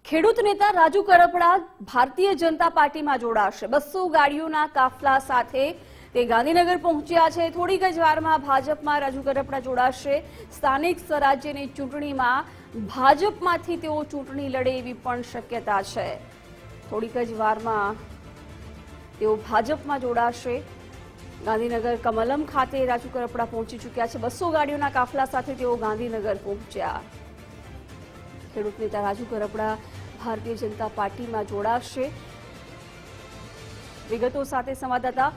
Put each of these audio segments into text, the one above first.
ખેડૂત નેતા રાજુ કરપડા ભારતીય જનતા પાર્ટીમાં જોડાશે। 200 ગાડીઓના કાફલા સાથે તે ગાંધીનગર પહોંચ્યા છે। થોડીક જ વારમાં ભાજપમાં રાજુ કરપડા જોડાશે। સ્થાનિક સ્વરાજ્યની ચૂંટણીમાં ભાજપમાંથી તેઓ ચૂંટણી લડે એવી પણ શક્યતા છે। થોડીક જ વારમાં તેઓ ભાજપમાં જોડાશે। ગાંધીનગર કમલમ ખાતે રાજુ કરપડા પહોંચી ચૂક્યા છે। 200 ગાડીઓના કાફલા સાથે તેઓ ગાંધીનગર પહોંચ્યા। ખેડૂત નેતા રાજુ કરપડા ભારતીય જનતા પાર્ટીમાં જોડાશે। વિગતો સાથે સંવાદદાતા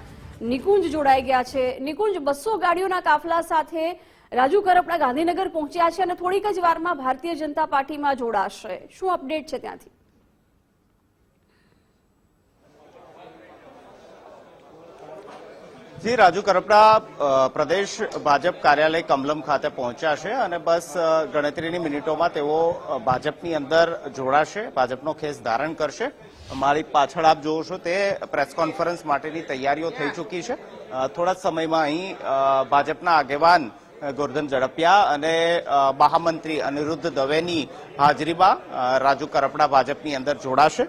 નિકુંજ જોડાઈ ગયા છે। નિકુંજ, 200 ગાડીઓના કાફલા સાથે રાજુ કરપડા ગાંધીનગર પહોંચ્યા છે અને થોડીક જ વારમાં ભારતીય જનતા પાર્ટીમાં જોડાશે। શું અપડેટ છે ત્યાંથી? જી, રાજુ કરપડા પ્રદેશ ભાજપ કાર્યાલય કમલમ ખાતે પહોંચ્યા છે અને બસ ગણતરીની મિનિટોમાં તેઓ ભાજપની અંદર જોડાશે, ભાજપનો ખેસ ધારણ કરશે। મારી પાછળ આપ જોવો છો તે પ્રેસ કોન્ફરન્સ માટેની તૈયારીઓ થઈ ચૂકી છે। થોડા જ સમયમાં અહીં ભાજપના આગેવાન ગોરધન ઝડપિયા અને મહામંત્રી અનિરુદ્ધ દવેની હાજરીમાં રાજુ કરપડા ભાજપની અંદર જોડાશે।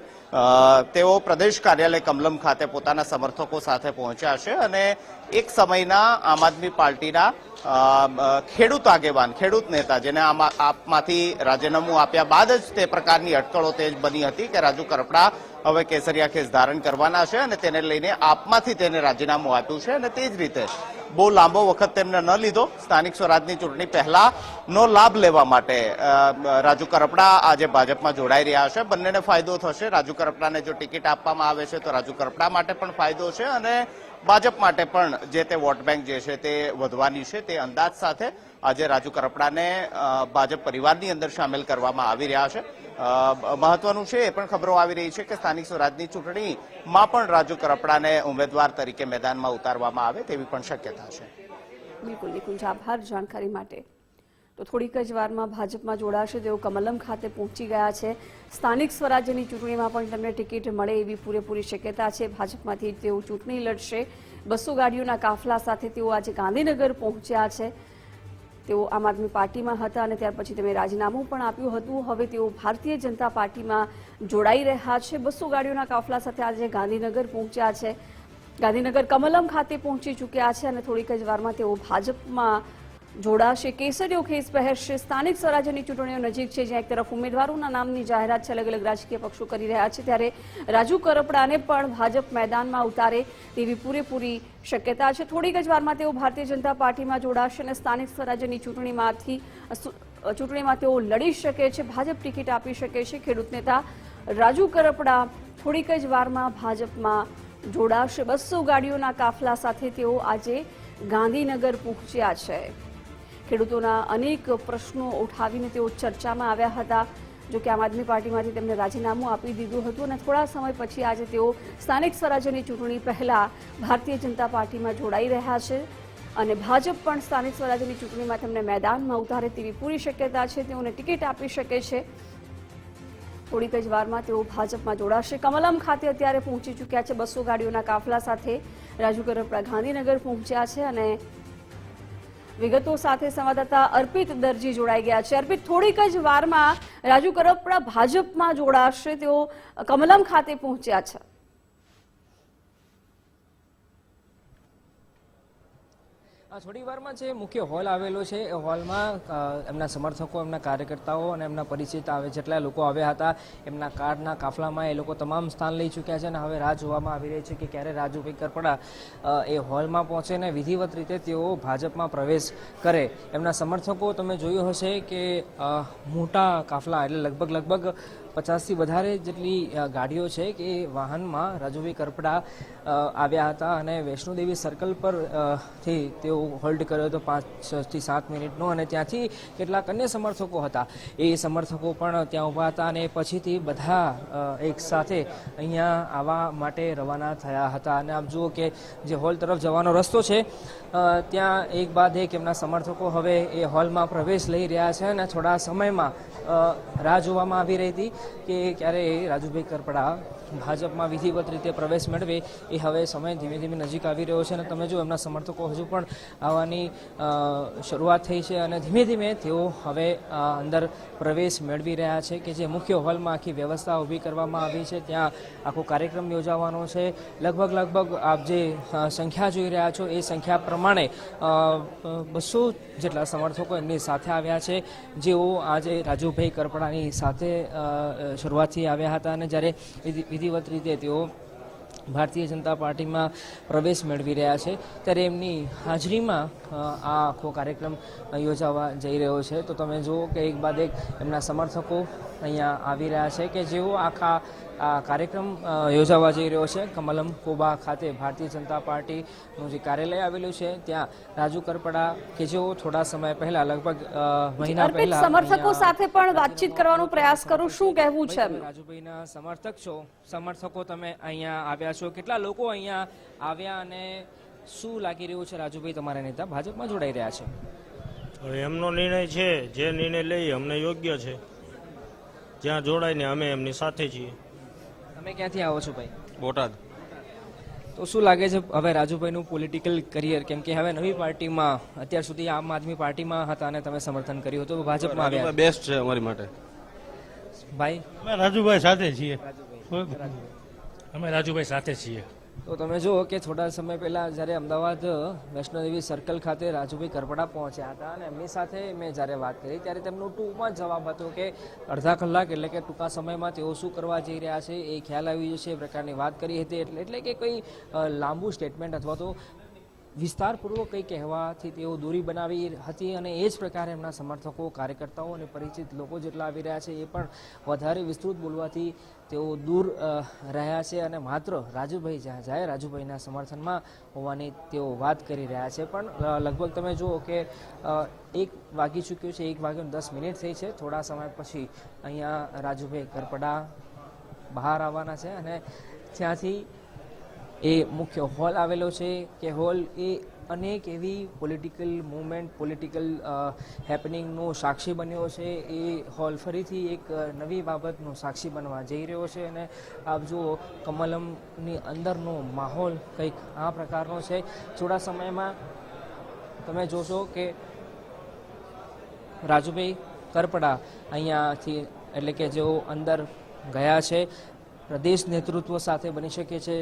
તેઓ પ્રદેશ કાર્યાલય કમલમ ખાતે પોતાના સમર્થકો સાથે પહોંચ્યા છે અને એક સમયના આમ આદમી પાર્ટીના ખેડૂત આગેવાન, ખેડૂત નેતા, જેને આપમાંથી રાજીનામું આપ્યા બાદ જ તે પ્રકારની અટકળો તેજ બની હતી કે રાજુ કરપડા હવે કેસરિયા ખેસ ધારણ કરવાના છે અને તેને લઈને આપમાંથી તેને રાજીનામું આપ્યું છે અને તે જ રીતે બહુ લાંબો વખત તેમને ન લીધો। સ્થાનિક સ્વરાજની ચૂંટણી પહેલાનો લાભ લેવા માટે રાજુ કરપડા આજે ભાજપમાં જોડાઈ રહ્યા છે। બંનેને ફાયદો થશે। રાજુ કરપડાને જો ટિકિટ આપવામાં આવે છે તો રાજુ કરપડા માટે પણ ફાયદો છે અને ભાજપ માટે પણ જે તે વોટ બેંક જે છે તે વધવાની છે। તે અંદાજ સાથે આજે રાજુ કરપડાને ભાજપ પરિવારની અંદર સામેલ કરવામાં આવી રહ્યા છે। મહત્વનું છે એ પણ ખબરો આવી રહી છે કે સ્થાનિક સ્વરાજની ચૂંટણીમાં પણ રાજુ કરપડાને ઉમેદવાર તરીકે મેદાનમાં ઉતારવામાં આવે તેવી પણ શક્યતા છે। બિલકુલ નિકુંજ, આભાર જાણકારી માટે। તો થોડીક જ વારમાં ભાજપમાં જોડાશે। તેઓ કમલમ ખાતે પહોંચી ગયા છે। સ્થાનિક સ્વરાજ્યની ચૂંટણીમાં પણ તેમને ટિકિટ મળે એવી પૂરેપૂરી શક્યતા છે। ભાજપમાંથી તેઓ ચૂંટણી લડશે। 200 ગાડીઓના કાફલા સાથે તેઓ આજે ગાંધીનગર પહોંચ્યા છે। તેઓ આમ આદમી પાર્ટીમાં હતા અને ત્યાર પછી તેમણે રાજીનામું પણ આપ્યું હતું। હવે તેઓ ભારતીય જનતા પાર્ટીમાં જોડાઈ રહ્યા છે। 200 ગાડીઓના કાફલા સાથે આજે ગાંધીનગર પહોંચ્યા છે। ગાંધીનગર કમલમ ખાતે પહોંચી ચૂક્યા છે અને થોડીક જ વારમાં તેઓ ભાજપમાં જોડાશે। કેસરીયો ખેસ પહેરશે। સ્થાનિક સ્વરાજ્યની ચૂંટણીઓ નજીક છે, જ્યાં એક તરફ ઉમેદવારોના નામની જાહેરાત છે, અલગ અલગ રાજકીય પક્ષો કરી રહ્યા છે, ત્યારે રાજુ કરપડાને પણ ભાજપ મેદાનમાં ઉતારે તેવી પૂરેપૂરી શક્યતા છે। થોડીક જ વારમાં તેઓ ભારતીય જનતા પાર્ટીમાં જોડાશે અને સ્થાનિક સ્વરાજ્યની ચૂંટણીમાં તેઓ લડી શકે છે, ભાજપ ટિકિટ આપી શકે છે। ખેડૂત નેતા રાજુ કરપડા થોડીક જ વારમાં ભાજપમાં જોડાશે। 200 ગાડીઓના કાફલા સાથે તેઓ આજે ગાંધીનગર પહોંચ્યા છે। ખેડૂતોના અનેક પ્રશ્નો ઉઠાવીને તેઓ ચર્ચામાં આવ્યા હતા। જો કે આમ આદમી પાર્ટીમાંથી તેમને રાજીનામું આપી દીધું હતું અને થોડા સમય પછી આજે તેઓ સ્થાનિક સ્વરાજ્યની ચૂંટણી પહેલા ભારતીય જનતા પાર્ટીમાં જોડાઈ રહ્યા છે અને ભાજપ પણ સ્થાનિક સ્વરાજ્યની ચૂંટણીમાં તેમને મેદાનમાં ઉતારે તેવી પૂરી શક્યતા છે। તેઓને ટિકિટ આપી શકે છે। થોડીક જ વારમાં તેઓ ભાજપમાં જોડાશે। કમલમ ખાતે અત્યારે પહોંચી ચૂક્યા છે। 200 ગાડીઓના કાફલા સાથે રાજુ કરપડા ગાંધીનગર પહોંચ્યા છે અને વિગતો સાથે સંવાદદાતા અર્પિત દરજી જોડાઈ ગયા છે। અર્પિત, થોડીક જ વારમાં રાજુ કરપડા ભાજપમાં જોડાશે। તેઓ કમલમ ખાતે પહોંચ્યા છે। થોડી વારમાં જે મુખ્ય હોલ આવેલો છે એ હોલમાં એમના સમર્થકો, એમના કાર્યકર્તાઓ અને એમના પરિચિત આવે જેટલા લોકો આવ્યા હતા એમના કારના કાફલામાં એ લોકો તમામ સ્થાન લઈ ચૂક્યા છે અને હવે રાહ જોવામાં આવી રહી છે કે ક્યારે રાજુભાઈ કરપડા એ હોલમાં પહોંચે ને વિધિવત રીતે તેઓ ભાજપમાં પ્રવેશ કરે। એમના સમર્થકો તમે જોયું હશે કે મોટા કાફલા એટલે લગભગ 50થી વધારે જેટલી ગાડીઓ છે કે વાહનમાં રાજુભાઈ કરપડા આવ્યા હતા અને વૈષ્ણોદેવી સર્કલ પર થી તેઓ હોલ્ડ કર્યો હતો 5 થી 7 મિનિટનો અને ત્યાંથી કેટલાક અન્ય સમર્થકો હતા એ સમર્થકો પણ ત્યાં ઊભા હતા અને પછીથી બધા એક સાથે અહીંયા આવવા માટે રવાના થયા હતા। અને આપ જુઓ કે જે હોલ તરફ જવાનો રસ્તો છે ત્યાં એક બાદ એક એમના સમર્થકો હવે એ હોલમાં પ્રવેશ લઈ રહ્યા છે અને થોડા સમયમાં રાહ જોવામાં આવી રહી હતી કે ક્યારે રાજુભાઈ કરપડા ભાજપમાં વિધિવત રીતે પ્રવેશ મેળવે એ હવે સમય ધીમે ધીમે નજીક આવી રહ્યો છે અને તમે જો એમના સમર્થકો હજુ પણ આવવાની શરૂઆત થઈ છે અને ધીમે ધીમે તેઓ હવે અંદર પ્રવેશ મેળવી રહ્યા છે કે જે મુખ્ય હોલમાં આખી વ્યવસ્થા ઊભી કરવામાં આવી છે. ત્યાં આખો કાર્યક્રમ યોજાવાનો છે. લગભગ આપ જે સંખ્યા જોઈ રહ્યા છો એ સંખ્યા પ્રમાણે 200 જેટલા સમર્થકો એમની સાથે આવ્યા છે, જેઓ આજે રાજુભાઈ કરપડાની સાથે શરૂઆતથી આવ્યા હતા અને જ્યારે વિધિવત રીતે તેઓ ભારતીય જનતા પાર્ટીમાં પ્રવેશ મેળવી રહ્યા છે ત્યારે એમની હાજરીમાં આ આખો કાર્યક્રમ યોજાવા જઈ રહ્યો છે. તો તમે જુઓ કે એક બાદ એક એમના સમર્થકો અહીંયા આવી રહ્યા છે કે જેઓ આખા આ કાર્યક્રમ યોજાવા જઈ રહ્યો છે. કમલમ કોબા ખાતે ભારતીય જનતા પાર્ટીનું જે કાર્યાલય આવેલું છે ત્યાં રાજુ કરપડા કે જેઓ થોડા સમય પહેલા લગભગ મહિના અર્પિત, પહેલા સમર્થકો સાથે પણ વાતચીત કરવાનો પ્રયાસ કરું, શું કહેવું છે એમનું? રાજુભાઈના સમર્થકો તમે અહીંયા આવ્યા છો, કેટલા લોકો અહીંયા આવ્યા અને શું લાગી રહ્યું છે રાજુભાઈ તમારા નેતા ભાજપમાં જોડાઈ રહ્યા છે? એમનો નિર્ણય છે, જે નિર્ણય લઈએ અમને યોગ્ય છે, જ્યાં જોડાઈને અમે એમની સાથે છીએ. તમે ક્યાંથી આવો છો ભાઈ? બોટાદ. તો શું લાગે છે હવે રાજુભાઈનું પોલિટિકલ કરિયર, કેમ કે હવે નવી પાર્ટીમાં અત્યાર સુધી આમ આદમી પાર્ટીમાં હતા અને તમે સમર્થન કર્યું હતું, ભાજપમાં આવ્યા, બેસ્ટ છે અમારી માટે. ભાઈ અમે રાજુભાઈ સાથે છીએ. અમે રાજુભાઈ સાથે છીએ. તો તમે જુઓ કે થોડા સમય પહેલા જ્યારે અમદાવાદ વૈષ્ણોદેવી સર્કલ ખાતે રાજુભાઈ કરપડા પહોંચ્યા હતા અને એમની સાથે મેં જ્યારે વાત કરી ત્યારે તેમનો ટૂંકમાં જવાબ હતો કે અડધા કલાક એટલે કે ટૂંકા સમયમાં તેઓ શું કરવા જઈ રહ્યા છે એ ખ્યાલ આવી જશે એ પ્રકારની વાત કરી હતી. એટલે કે કોઈ લાંબુ સ્ટેટમેન્ટ અથવા તો વિસ્તારપૂર્વક કંઈ કહેવાથી તેઓ દૂરી બનાવી હતી અને એ જ પ્રકારે એમના સમર્થકો, કાર્યકર્તાઓ અને પરિચિત લોકો જેટલા આવી રહ્યા છે એ પણ વધારે વિસ્તૃત બોલવાથી તેઓ દૂર રહ્યા છે અને માત્ર રાજુભાઈ જ્યાં જાય રાજુભાઈના સમર્થનમાં હોવાની તેઓ વાત કરી રહ્યા છે. પણ લગભગ તમે જુઓ કે 1 વાગી ચૂક્યું છે, 1:10 થઈ છે. થોડા સમય પછી અહીંયા રાજુભાઈ કરપડા બહાર આવવાના છે અને ત્યાંથી એ મુખ્ય હોલ આવેલો છે કે હોલ એ અનેક એવી પોલિટિકલ મૂવમેન્ટ, પોલિટિકલ હેપનિંગનો સાક્ષી બન્યો છે. એ હોલ ફરીથી એક નવી બાબતનો સાક્ષી બનવા જઈ રહ્યો છે અને આપ જુઓ કમલમની અંદરનો માહોલ કંઈક આ પ્રકારનો છે. થોડા સમયમાં તમે જોશો કે રાજુભાઈ કરપડા અહીંયાથી એટલે કે જેઓ અંદર ગયા છે, પ્રદેશ નેતૃત્વ સાથે બની શકે છે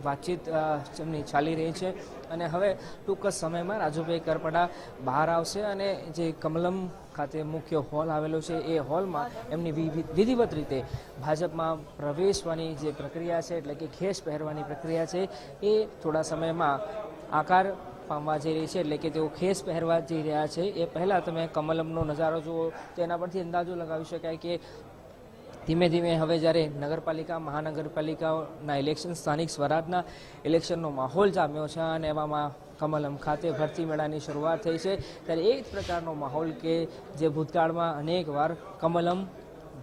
વાતચીત જેમની ચાલી રહી છે અને હવે ટૂંક જ સમયમાં રાજુભાઈ કરપડા બહાર આવશે અને જે કમલમ ખાતે મુખ્ય હોલ આવેલો છે એ હોલમાં એમની વિધિવત રીતે ભાજપમાં પ્રવેશવાની જે પ્રક્રિયા છે એટલે કે ખેસ પહેરવાની પ્રક્રિયા છે એ થોડા સમયમાં આકાર પામવા જઈ રહી છે. એટલે કે તેઓ ખેસ પહેરવા જઈ રહ્યા છે. એ પહેલાં તમે કમલમનો નજારો જુઓ તો એના પરથી અંદાજો લગાવી શકાય કે ધીમે ધીમે હવે જ્યારે નગરપાલિકા, મહાનગરપાલિકાના ઇલેક્શન, સ્થાનિક સ્વરાજના ઇલેક્શનનો માહોલ જામ્યો છે અને એવામાં કમલમ ખાતે ભરતી મેળાની શરૂઆત થઈ છે ત્યારે એ જ પ્રકારનો માહોલ કે જે ભૂતકાળમાં અનેક વાર કમલમ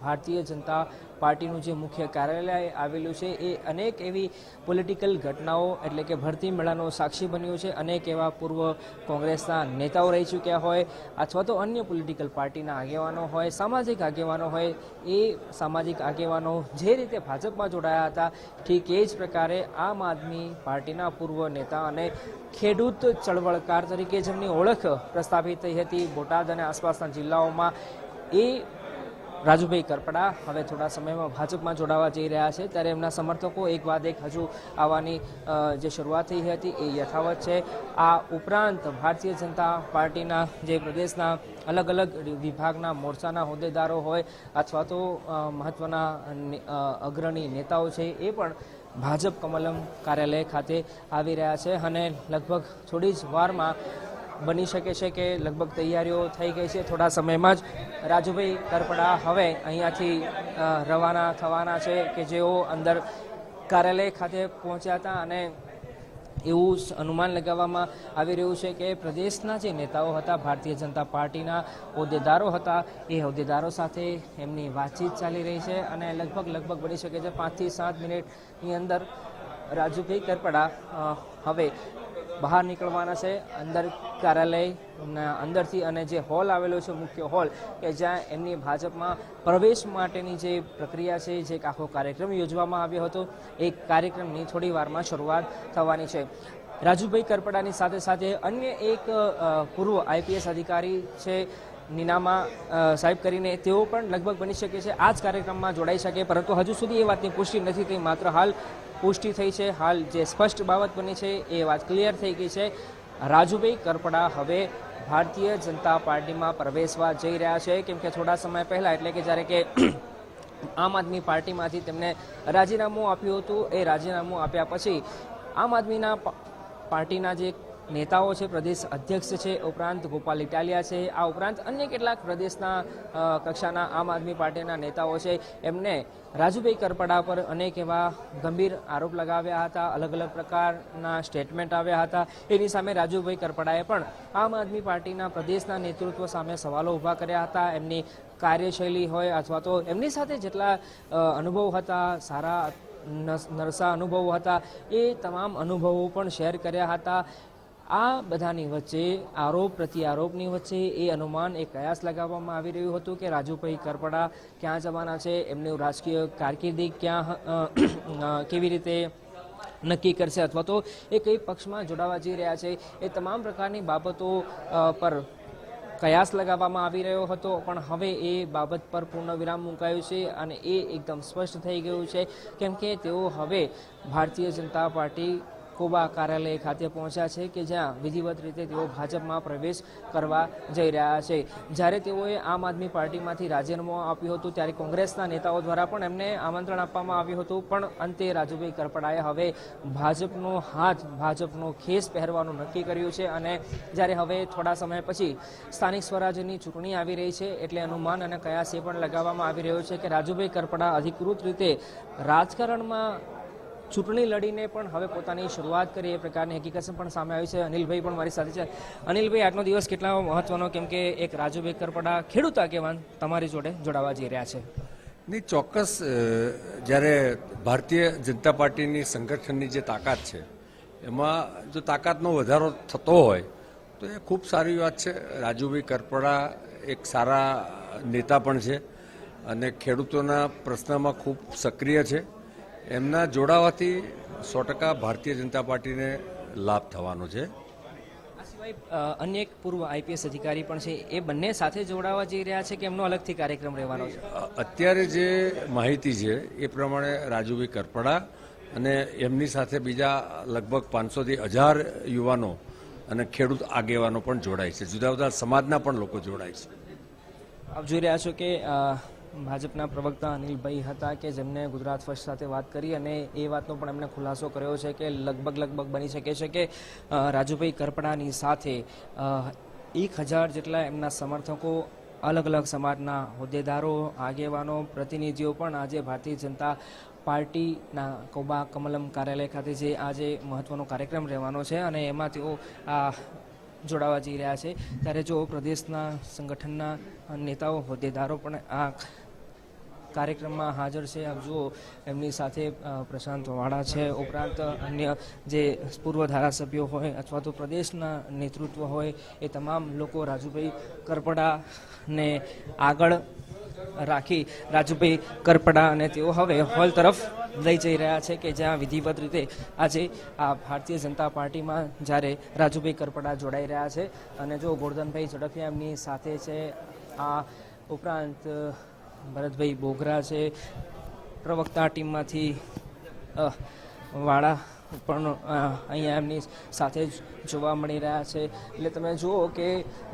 ભારતીય જનતા પાર્ટીનું જે મુખ્ય કાર્યાલય આવેલું છે એ અનેક એવી પોલિટિકલ ઘટનાઓ એટલે કે ભરતી મેળાનો સાક્ષી બન્યું છે. અનેક એવા પૂર્વ કોંગ્રેસના નેતાઓ રહી ચૂક્યા હોય અથવા તો અન્ય પોલિટિકલ પાર્ટીના આગેવાનો હોય, સામાજિક આગેવાનો હોય, એ સામાજિક આગેવાનો જે રીતે ભાજપમાં જોડાયા હતા ઠીક એ જ પ્રકારે આમ આદમી પાર્ટીના પૂર્વ નેતા અને ખેડૂત ચળવળકાર તરીકે જેમની ઓળખ પ્રસ્થાપિત થઈ હતી બોટાદ અને આસપાસના જિલ્લાઓમાં, એ રાજુભાઈ કરપડા હવે થોડા સમયમાં ભાજપમાં જોડાવા જઈ રહ્યા છે ત્યારે એમના સમર્થકો એક બાદ એક હજુ આવવાની જે શરૂઆત થઈ હતી એ યથાવત છે. આ ઉપરાંત ભારતીય જનતા પાર્ટીના જે પ્રદેશના અલગ અલગ વિભાગના મોરચાના હોદ્દેદારો હોય અથવા તો મહત્વના અગ્રણી નેતાઓ છે એ પણ ભાજપ કમલમ કાર્યાલય ખાતે આવી રહ્યા છે અને લગભગ થોડી જ વારમાં બની શકે છે કે લગભગ તૈયારીઓ થઈ ગઈ છે. થોડા સમયમાં જ રાજુભાઈ કરપડા હવે અહીંયાથી રવાના થવાના છે કે જેઓ અંદર કાર્યાલય ખાતે પહોંચ્યા હતા અને એવું અનુમાન લગાવવામાં આવી રહ્યું છે કે પ્રદેશના જે નેતાઓ હતા, ભારતીય જનતા પાર્ટીના હોદ્દેદારો હતા, એ હોદ્દેદારો સાથે એમની વાતચીત ચાલી રહી છે અને લગભગ બની શકે છે 5 થી 7 મિનિટની અંદર રાજુભાઈ કરપડા હવે બહાર નીકળવાના છે અંદર કાર્યાલયના અંદરથી, અને જે હોલ આવેલો છે મુખ્ય હોલ કે જ્યાં એમની ભાજપમાં પ્રવેશ માટેની જે પ્રક્રિયા છે, જે આખો કાર્યક્રમ યોજવામાં આવ્યો હતો, એ કાર્યક્રમની થોડી વારમાં શરૂઆત થવાની છે. રાજુભાઈ કરપડાની સાથે સાથે અન્ય એક પૂર્વ આઈપીએસ અધિકારી છે નીનામા સાહેબ કરીને, તેઓ પણ લગભગ બની શકે છે આ જ કાર્યક્રમમાં જોડાઈ શકે, પરંતુ હજુ સુધી એ વાતની પુષ્ટિ નથી થઈ. માત્ર હાલ પુષ્ટિ થઈ છે, હાલ જે સ્પષ્ટ બાબત બની છે એ વાત ક્લિયર થઈ ગઈ છે. રાજુભાઈ કરપડા હવે ભારતીય જનતા પાર્ટીમાં પ્રવેશવા જઈ રહ્યા છે, કેમ કે થોડા સમય પહેલા, એટલે કે જ્યારે કે આમ આદમી પાર્ટીમાંથી તેમને રાજીનામું આપ્યું હતું, એ રાજીનામું આપ્યા પછી આમ આદમીના પાર્ટીના જે નેતાઓ છે, પ્રદેશ અધ્યક્ષ છે, ઉપરાંત ગોપાલ ઇટાલિયા છે, આ ઉપરાંત અન્ય કેટલાક પ્રદેશના કક્ષાના આમ આદમી પાર્ટીના નેતાઓ છે, એમને રાજુભાઈ કરપડા પર અનેક એવા ગંભીર આરોપ લગાવ્યા હતા, અલગ અલગ પ્રકારના સ્ટેટમેન્ટ આવ્યા હતા. એની સામે રાજુભાઈ કરપડાએ પણ આમ આદમી પાર્ટીના પ્રદેશના નેતૃત્વ સામે સવાલો ઊભા કર્યા હતા. એમની કાર્યશૈલી હોય અથવા તો એમની સાથે જેટલા અનુભવ હતા, સારા નરસા અનુભવો હતા, એ તમામ અનુભવો પણ શેર કર્યા હતા. આ બધાની વચ્ચે આરોપ પ્રત્યારોપની વચ્ચે એ અનુમાન, એ કયાસ લગાવવામાં આવી રહ્યું હતું કે રાજુભાઈ કરપડા ક્યાં જવાના છે, એમનું રાજકીય કારકિર્દી ક્યાં કેવી રીતે નક્કી કરશે, અથવા તો એ કઈ પક્ષમાં જોડાવા જઈ રહ્યા છે, એ તમામ પ્રકારની બાબતો પર કયાસ લગાવવામાં આવી રહ્યો હતો. પણ હવે એ બાબત પર પૂર્ણ વિરામ મુકાયું છે અને એ એકદમ સ્પષ્ટ થઈ ગયું છે, કેમ કે તેઓ હવે ભારતીય જનતા પાર્ટી કોબા કાર્યાલય ખાતે પહોંચ્યા છે, કે જ્યાં વિધિવત રીતે તેઓ ભાજપમાં પ્રવેશ કરવા જઈ રહ્યા છે. જ્યારે તેઓએ આમ આદમી પાર્ટીમાંથી રાજીનામું આપ્યું હતું, ત્યારે કોંગ્રેસના નેતાઓ દ્વારા પણ એમને આમંત્રણ આપવામાં આવ્યું હતું, પણ અંતે રાજુભાઈ કરપડાએ હવે ભાજપનો હાથ, ભાજપનો ખેસ પહેરવાનું નક્કી કર્યું છે. અને જ્યારે હવે થોડા સમય પછી સ્થાનિક સ્વરાજ્યની ચૂંટણી આવી રહી છે, એટલે અનુમાન અને કયાસ એ પણ લગાવવામાં આવી રહ્યો છે કે રાજુભાઈ કરપડા અધિકૃત રીતે રાજકારણમાં ચૂંટણી લડીને પણ હવે પોતાની શરૂઆત કરી, એ પ્રકારની હકીકત પણ સામે આવી છે. અનિલભાઈ પણ મારી સાથે છે. અનિલભાઈ, આજનો દિવસ કેટલા મહત્વનો, કેમ કે એક રાજુભાઈ કરપડા ખેડૂત આગેવાન તમારી જોડે જોડાવા જઈ રહ્યા છે? નહીં, ચોક્કસ. જ્યારે ભારતીય જનતા પાર્ટીની સંગઠનની જે તાકાત છે, એમાં જો તાકાતનો વધારો થતો હોય તો એ ખૂબ સારી વાત છે. રાજુભાઈ કરપડા એક સારા નેતા પણ છે અને ખેડૂતોના પ્રશ્નમાં ખૂબ સક્રિય છે. એમના જોડાવાથી 100% ભારતીય જનતા પાર્ટીને લાભ થવાનો છે. આ સિવાય અન્ય એક પૂર્વ આઈપીએસ અધિકારી પણ છે, એ બંને સાથે જોડાવા જઈ રહ્યા છે કે એમનો અલગથી કાર્યક્રમ રહેવાનો છે? અત્યારે જે માહિતી છે એ પ્રમાણે રાજુભાઈ કરપડા અને એમની સાથે બીજા લગભગ 500થી 1000 યુવાનો અને ખેડૂત આગેવાનો પણ જોડાય છે. જુદા જુદા સમાજના પણ લોકો જોડાય છે. આપ જોઈ રહ્યા છો કે ભાજપના પ્રવક્તા અનિલભાઈ હતા, કે જેમને ગુજરાત ફર્સ્ટ સાથે વાત કરી અને એ વાતનો પણ એમણે ખુલાસો કર્યો છે કે લગભગ બની શકે છે કે રાજુભાઈ કરપડાની સાથે 1000 જેટલા એમના સમર્થકો, અલગ અલગ સમાજના હોદ્દેદારો, આગેવાનો, પ્રતિનિધિઓ પણ આજે ભારતીય જનતા પાર્ટીના કોબા કમલમ કાર્યાલય ખાતે જે આજે મહત્વનો કાર્યક્રમ રહેવાનો છે અને એમાં તેઓ જોડાવા જઈ રહ્યા છે. ત્યારે જો પ્રદેશના સંગઠનના નેતાઓ, હોદ્દેદારો પણ આ કાર્યક્રમમાં હાજર છે. આપ જુઓ, એમની સાથે પ્રશાંત વાળા છે, ઉપરાંત અન્ય જે પૂર્વ ધારાસભ્યો હોય અથવા તો પ્રદેશના નેતૃત્વ હોય, એ તમામ લોકો રાજુભાઈ કરપડાને આગળ રાખી રાજુભાઈ કરપડા અને તેઓ હવે હોલ તરફ લઈ જઈ રહ્યા છે, કે જ્યાં વિધિવત રીતે આજે આ ભારતીય જનતા પાર્ટીમાં જ્યારે રાજુભાઈ કરપડા જોડાઈ રહ્યા છે. અને જો ગોરધનભાઈ ઝડફિયા એમની સાથે છે, આ ઉપરાંત ભરતભાઈ બોગરા છે, પ્રવક્તા ટીમમાંથી વાળા પણ અહીંયા એમની સાથે જ જોવા મળી રહ્યા છે. એટલે તમે જુઓ કે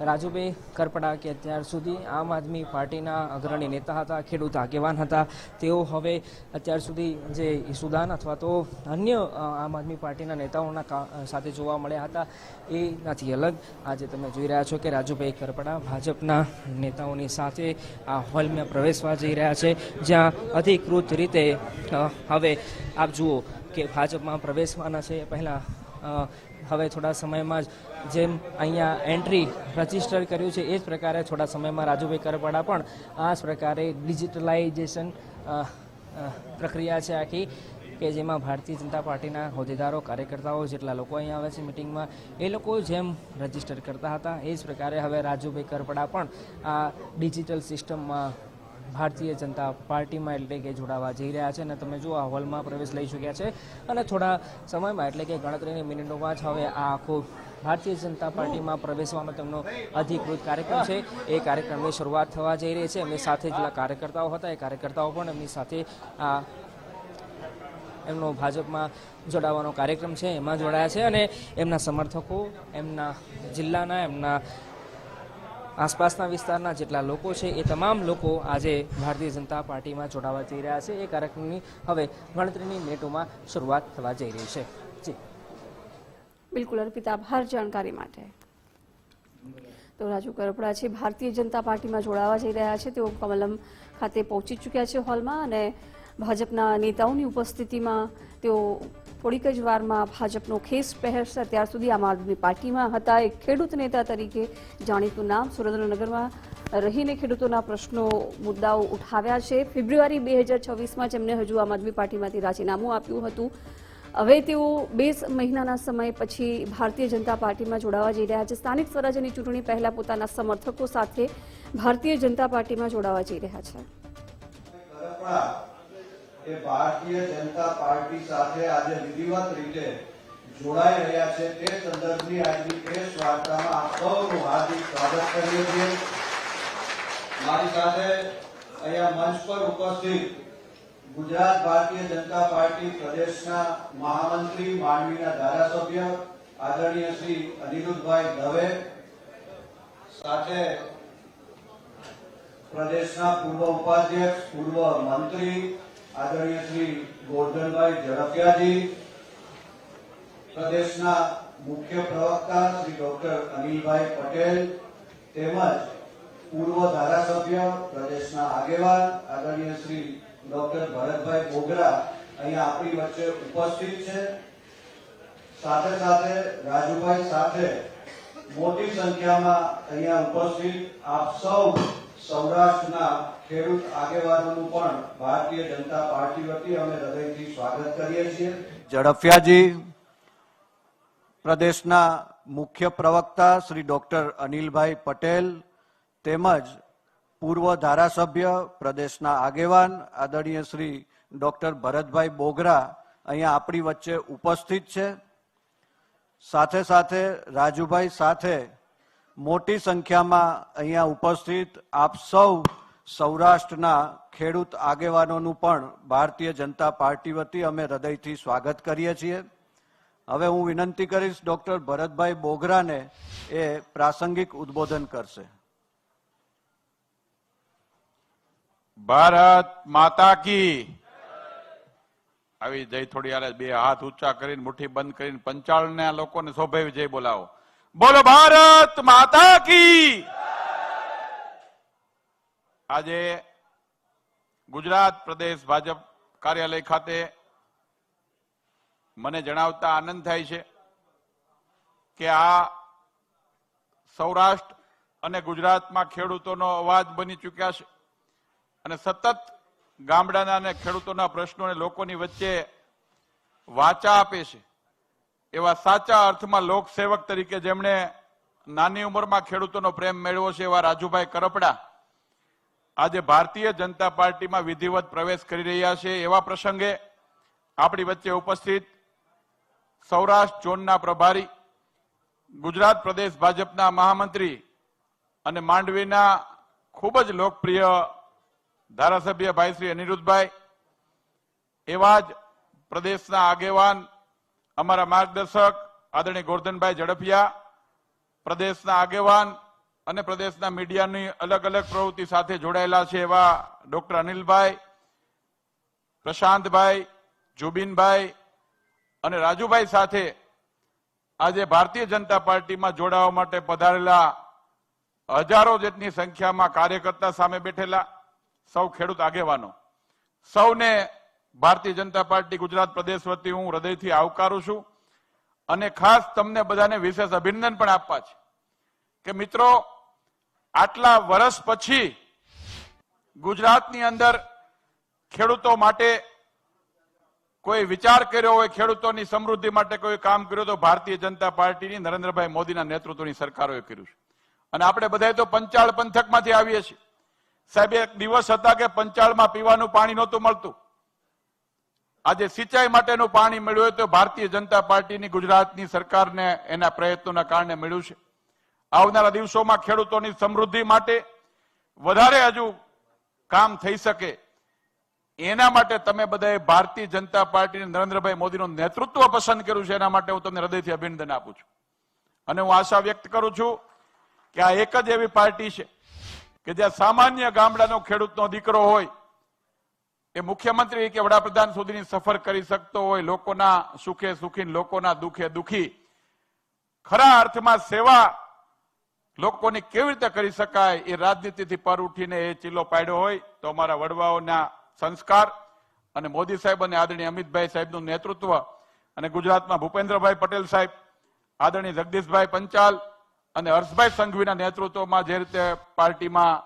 રાજુભાઈ કરપડા, કે અત્યાર સુધી આમ આદમી પાર્ટીના અગ્રણી નેતા હતા, ખેડૂત આગેવાન હતા, તેઓ હવે અત્યાર સુધી જે ઈસુદાન અથવા તો અન્ય આમ આદમી પાર્ટીના નેતાઓના સાથે જોવા મળ્યા હતા, એનાથી અલગ આજે તમે જોઈ રહ્યા છો કે રાજુભાઈ કરપડા ભાજપના નેતાઓની સાથે આ હોલમાં પ્રવેશવા જઈ રહ્યા છે, જ્યાં અધિકૃત રીતે હવે આપ જુઓ કે ભાજપમાં પ્રવેશવાના છે. પહેલાં હવે થોડા સમયમાં જ જેમ અહીંયા એન્ટ્રી રજીસ્ટર કર્યું છે, એ જ પ્રકારે થોડા સમયમાં રાજુભાઈ કરપડા પણ આ જ પ્રકારે ડિજિટલાઇઝેશન પ્રક્રિયા છે આખી, કે જેમાં ભારતીય જનતા પાર્ટીના હોદ્દેદારો કાર્યકર્તાઓ જેટલા લોકો અહીં આવે છે મિટિંગમાં એ લોકો જેમ રજીસ્ટર કરતા હતા એ જ પ્રકારે હવે રાજુભાઈ કરપડા પણ આ ડિજિટલ સિસ્ટમમાં ભારતીય જનતા પાર્ટીમાં એટલે કે જોડાવા જઈ રહ્યા છે અને તમે જુઓ આ હોલમાં પ્રવેશ લઈ ચૂક્યા છે અને થોડા સમયમાં એટલે કે ગણતરીની મિનિટોમાં જ હવે આ આખો ભારતીય જનતા પાર્ટીમાં પ્રવેશવાનો તેમનો અધિકૃત કાર્યક્રમ છે એ કાર્યક્રમની શરૂઆત થવા જઈ રહી છે. એમની સાથે જેટલા કાર્યકર્તાઓ હતા એ કાર્યકર્તાઓ પણ એમની સાથે આ એમનો ભાજપમાં જોડાવાનો કાર્યક્રમ છે એમાં જોડાયા છે અને એમના સમર્થકો એમના જિલ્લાના એમના આસપાસના વિસ્તારના જેટલા લોકો છે એ તમામ લોકો આજે ભારતીય જનતા પાર્ટીમાં જોડાવા જઈ રહ્યા છે. એ કાર્યક્રમની હવે ગણતરીની મિનિટોમાં શરૂઆત થવા જઈ રહી છે. જી બિલકુલ અર્પિતા, આભાર જાણકારી માટે. તો રાજુ કરપડા છે ભારતીય જનતા પાર્ટીમાં જોડાવા જઈ રહ્યા છે. તેઓ કમલમ ખાતે પહોંચી ચૂક્યા છે હોલમાં અને ભાજપના નેતાઓની ઉપસ્થિતિમાં તેઓ થોડીક જ વારમાં ભાજપનો ખેસ પહેરશે. અત્યાર સુધી આમ આદમી પાર્ટીમાં હતા. એક ખેડૂત નેતા તરીકે જાણીતું નામ, સુરેન્દ્રનગરમાં રહીને ખેડૂતોના પ્રશ્નો મુદ્દાઓ ઉઠાવ્યા છે. ફેબ્રુઆરી 2026માં જેમને હજુ આમ આદમી પાર્ટીમાંથી રાજીનામું આપ્યું હતું. હવે તેઓ 2 મહિનાના સમય પછી ભારતીય જનતા પાર્ટીમાં જોડાવા જઈ રહ્યા છે. સ્થાનિક સ્વરાજ્યની ચૂંટણી પહેલા પોતાના સમર્થકો સાથે ભારતીય જનતા પાર્ટીમાં જોડાવા જઈ રહ્યા છે. એ ભારતીય જનતા પાર્ટી સાથે આજે વિધિવત રીતે જોડાઈ રહ્યા છે તે સંદર્ભની આજની પ્રેસ વાર્તામાં આપ સૌનું હાર્દિક સ્વાગત કરીએ છીએ. મારી સાથે અહીંયા મંચ પર ઉપસ્થિત ગુજરાત ભારતીય જનતા પાર્ટી પ્રદેશના મહામંત્રી, માંડવીના ધારાસભ્ય આદરણીય શ્રી અનિરુદ્ધભાઈ દવે, સાથે પ્રદેશના પૂર્વ ઉપાધ્યક્ષ, પૂર્વ મંત્રી આદરણીય શ્રી ગોરધનભાઈ ઝડફિયાજી, પ્રદેશના મુખ્ય પ્રવક્તા શ્રી ડોક્ટર અનિલભાઈ પટેલ તેમજ પૂર્વ ધારાસભ્ય, પ્રદેશના આગેવાન આદરણીય શ્રી ડોક્ટર ભરતભાઈ બોગરા અહીંયા આપણી વચ્ચે ઉપસ્થિત છે. સાથે સાથે રાજુભાઈ સાથે મોટી સંખ્યામાં અહીંયા ઉપસ્થિત આપ સૌ સૌરાષ્ટ્રના ખેડૂત આગેવાનોનું પણ ભારતીય જનતા પાર્ટી વતી અમે હૃદયથી સ્વાગત કરીએ છીએ. ઝડફિયાજી, પ્રદેશના મુખ્ય પ્રવક્તા શ્રી ડોક્ટર અનિલભાઈ પટેલ તેમજ પૂર્વ ધારાસભ્ય, પ્રદેશના આગેવાન આદરણીય શ્રી ડોક્ટર ભરતભાઈ બોગરા અહીંયા આપણી વચ્ચે ઉપસ્થિત છે. સાથે સાથે રાજુભાઈ સાથે મોટી સંખ્યામાં અહીંયા ઉપસ્થિત આપ સૌ સૌરાષ્ટ્રના ખેડૂત આગેવાનોનું પણ ભારતીય જનતા પાર્ટી વતી અમે હૃદયથી સ્વાગત કરીએ છીએ. હવે હું વિનંતી કરીશ ડોક્ટર ભરતભાઈ બોગરાને એ પ્રાસંગિક ઉદ્બોધન કરશે. ભારત માતા કી. આવી જય થોડી યાર 2 હાથ ઊંચા કરીને મુઠ્ઠી બંધ કરીને 55 ના લોકોને શોભાવી જય બોલાવો. બોલો ભારત માતા કી. આજે ગુજરાત પ્રદેશ ભાજપ કાર્યાલય ખાતે મને જણાવતા આનંદ થાય છે કે આ સૌરાષ્ટ્ર અને ગુજરાતમાં ખેડૂતોનો અવાજ બની ચૂક્યા છે અને સતત ગામડાના અને ખેડૂતોના પ્રશ્નોને લોકોની વચ્ચે વાચા આપે છે. એવા સાચા અર્થમાં લોકસેવક તરીકે જેમણે નાની ઉંમરમાં ખેડૂતોનો પ્રેમ મેળવ્યો છે એવા રાજુભાઈ કરપડા આજે ભારતીય જનતા પાર્ટીમાં વિધિવત પ્રવેશ કરી રહ્યા છે. એવા પ્રસંગે આપણી વચ્ચે ઉપસ્થિત સૌરાષ્ટ્ર ઝોનના પ્રભારી, ગુજરાત પ્રદેશ ભાજપના મહામંત્રી અને માંડવીના ખૂબ જ લોકપ્રિય ધારાસભ્ય ભાઈ શ્રી અનિરુદ્ધભાઈ, એવા જ પ્રદેશના આગેવાન અમારા માર્ગદર્શક આદરણીય ગોરધનભાઈ ઝડફિયા, પ્રદેશના આગેવાન અને પ્રદેશના મીડિયાની અલગ અલગ પ્રવૃત્તિ સાથે જોડાયેલા છે એવા ડોક્ટર અનિલભાઈ, પ્રશાંતભાઈ, જુબીનભાઈ અને રાજુભાઈ સાથે આજે ભારતીય જનતા પાર્ટીમાં જોડાવા માટે પધારેલા હજારો જેટલી સંખ્યામાં કાર્યકર્તા સામે બેઠેલા સૌ ખેડૂત આગેવાનો, સૌને ભારતીય જનતા પાર્ટી ગુજરાત પ્રદેશ વતી હું હૃદયથી આવકારું છું અને ખાસ તમને બધાને વિશેષ અભિનંદન પણ આપવા છે કે મિત્રો આટલા વર્ષ પછી ગુજરાતની અંદર ખેડૂતો માટે કોઈ વિચાર કર્યો હોય, ખેડૂતોની સમૃદ્ધિ માટે કોઈ કામ કર્યું તો ભારતીય જનતા પાર્ટીની નરેન્દ્રભાઈ મોદીના નેતૃત્વની સરકારોએ કર્યું છે. અને આપણે બધા તો પંચાળ પંથકમાંથી આવીએ છીએ. સાહેબ, એક દિવસ હતા કે પંચાળમાં પીવાનું પાણી નહોતું મળતું. આજે સિંચાઈ માટેનું પાણી મળ્યું હોય તો ભારતીય જનતા પાર્ટીની ગુજરાતની સરકારને એના પ્રયત્નોના કારણે મળ્યું છે. આવનારા દિવસોમાં ખેડૂતોની સમૃદ્ધિ માટે વધારે હજુ કામ થઈ શકે એના માટે તમે બધાએ ભારતીય જનતા પાર્ટી નરેન્દ્રભાઈ મોદીનું નેતૃત્વ પસંદ કર્યું છે. એના માટે હું તમને હૃદયથી અભિનંદન આપું છું. અને હું આશા વ્યક્ત કરું છું કે આ એક જ એવી પાર્ટી છે કે જ્યાં સામાન્ય ગામડાનો ખેડૂતનો દીકરો હોય એ મુખ્યમંત્રી કે વડાપ્રધાન સુધીની સફર કરી શકતો હોય, લોકોના સુખે સુખી, લોકોના દુખે દુખી, ખરા અર્થમાં સેવા લોકોની કેવી રીતે કરી શકાય એ રાજનીતિથી પર ઉઠીને એ ચીલો પાડ્યો હોય તો અમારા વડવાઓના સંસ્કાર અને મોદી સાહેબ અને આદરણીય અમિતભાઈ સાહેબનું નેતૃત્વ અને ગુજરાતમાં ભૂપેન્દ્રભાઈ પટેલ સાહેબ, આદરણીય જગદીશભાઈ પંચાલ અને હર્ષભાઈ સંઘવીના નેતૃત્વમાં જે રીતે પાર્ટીમાં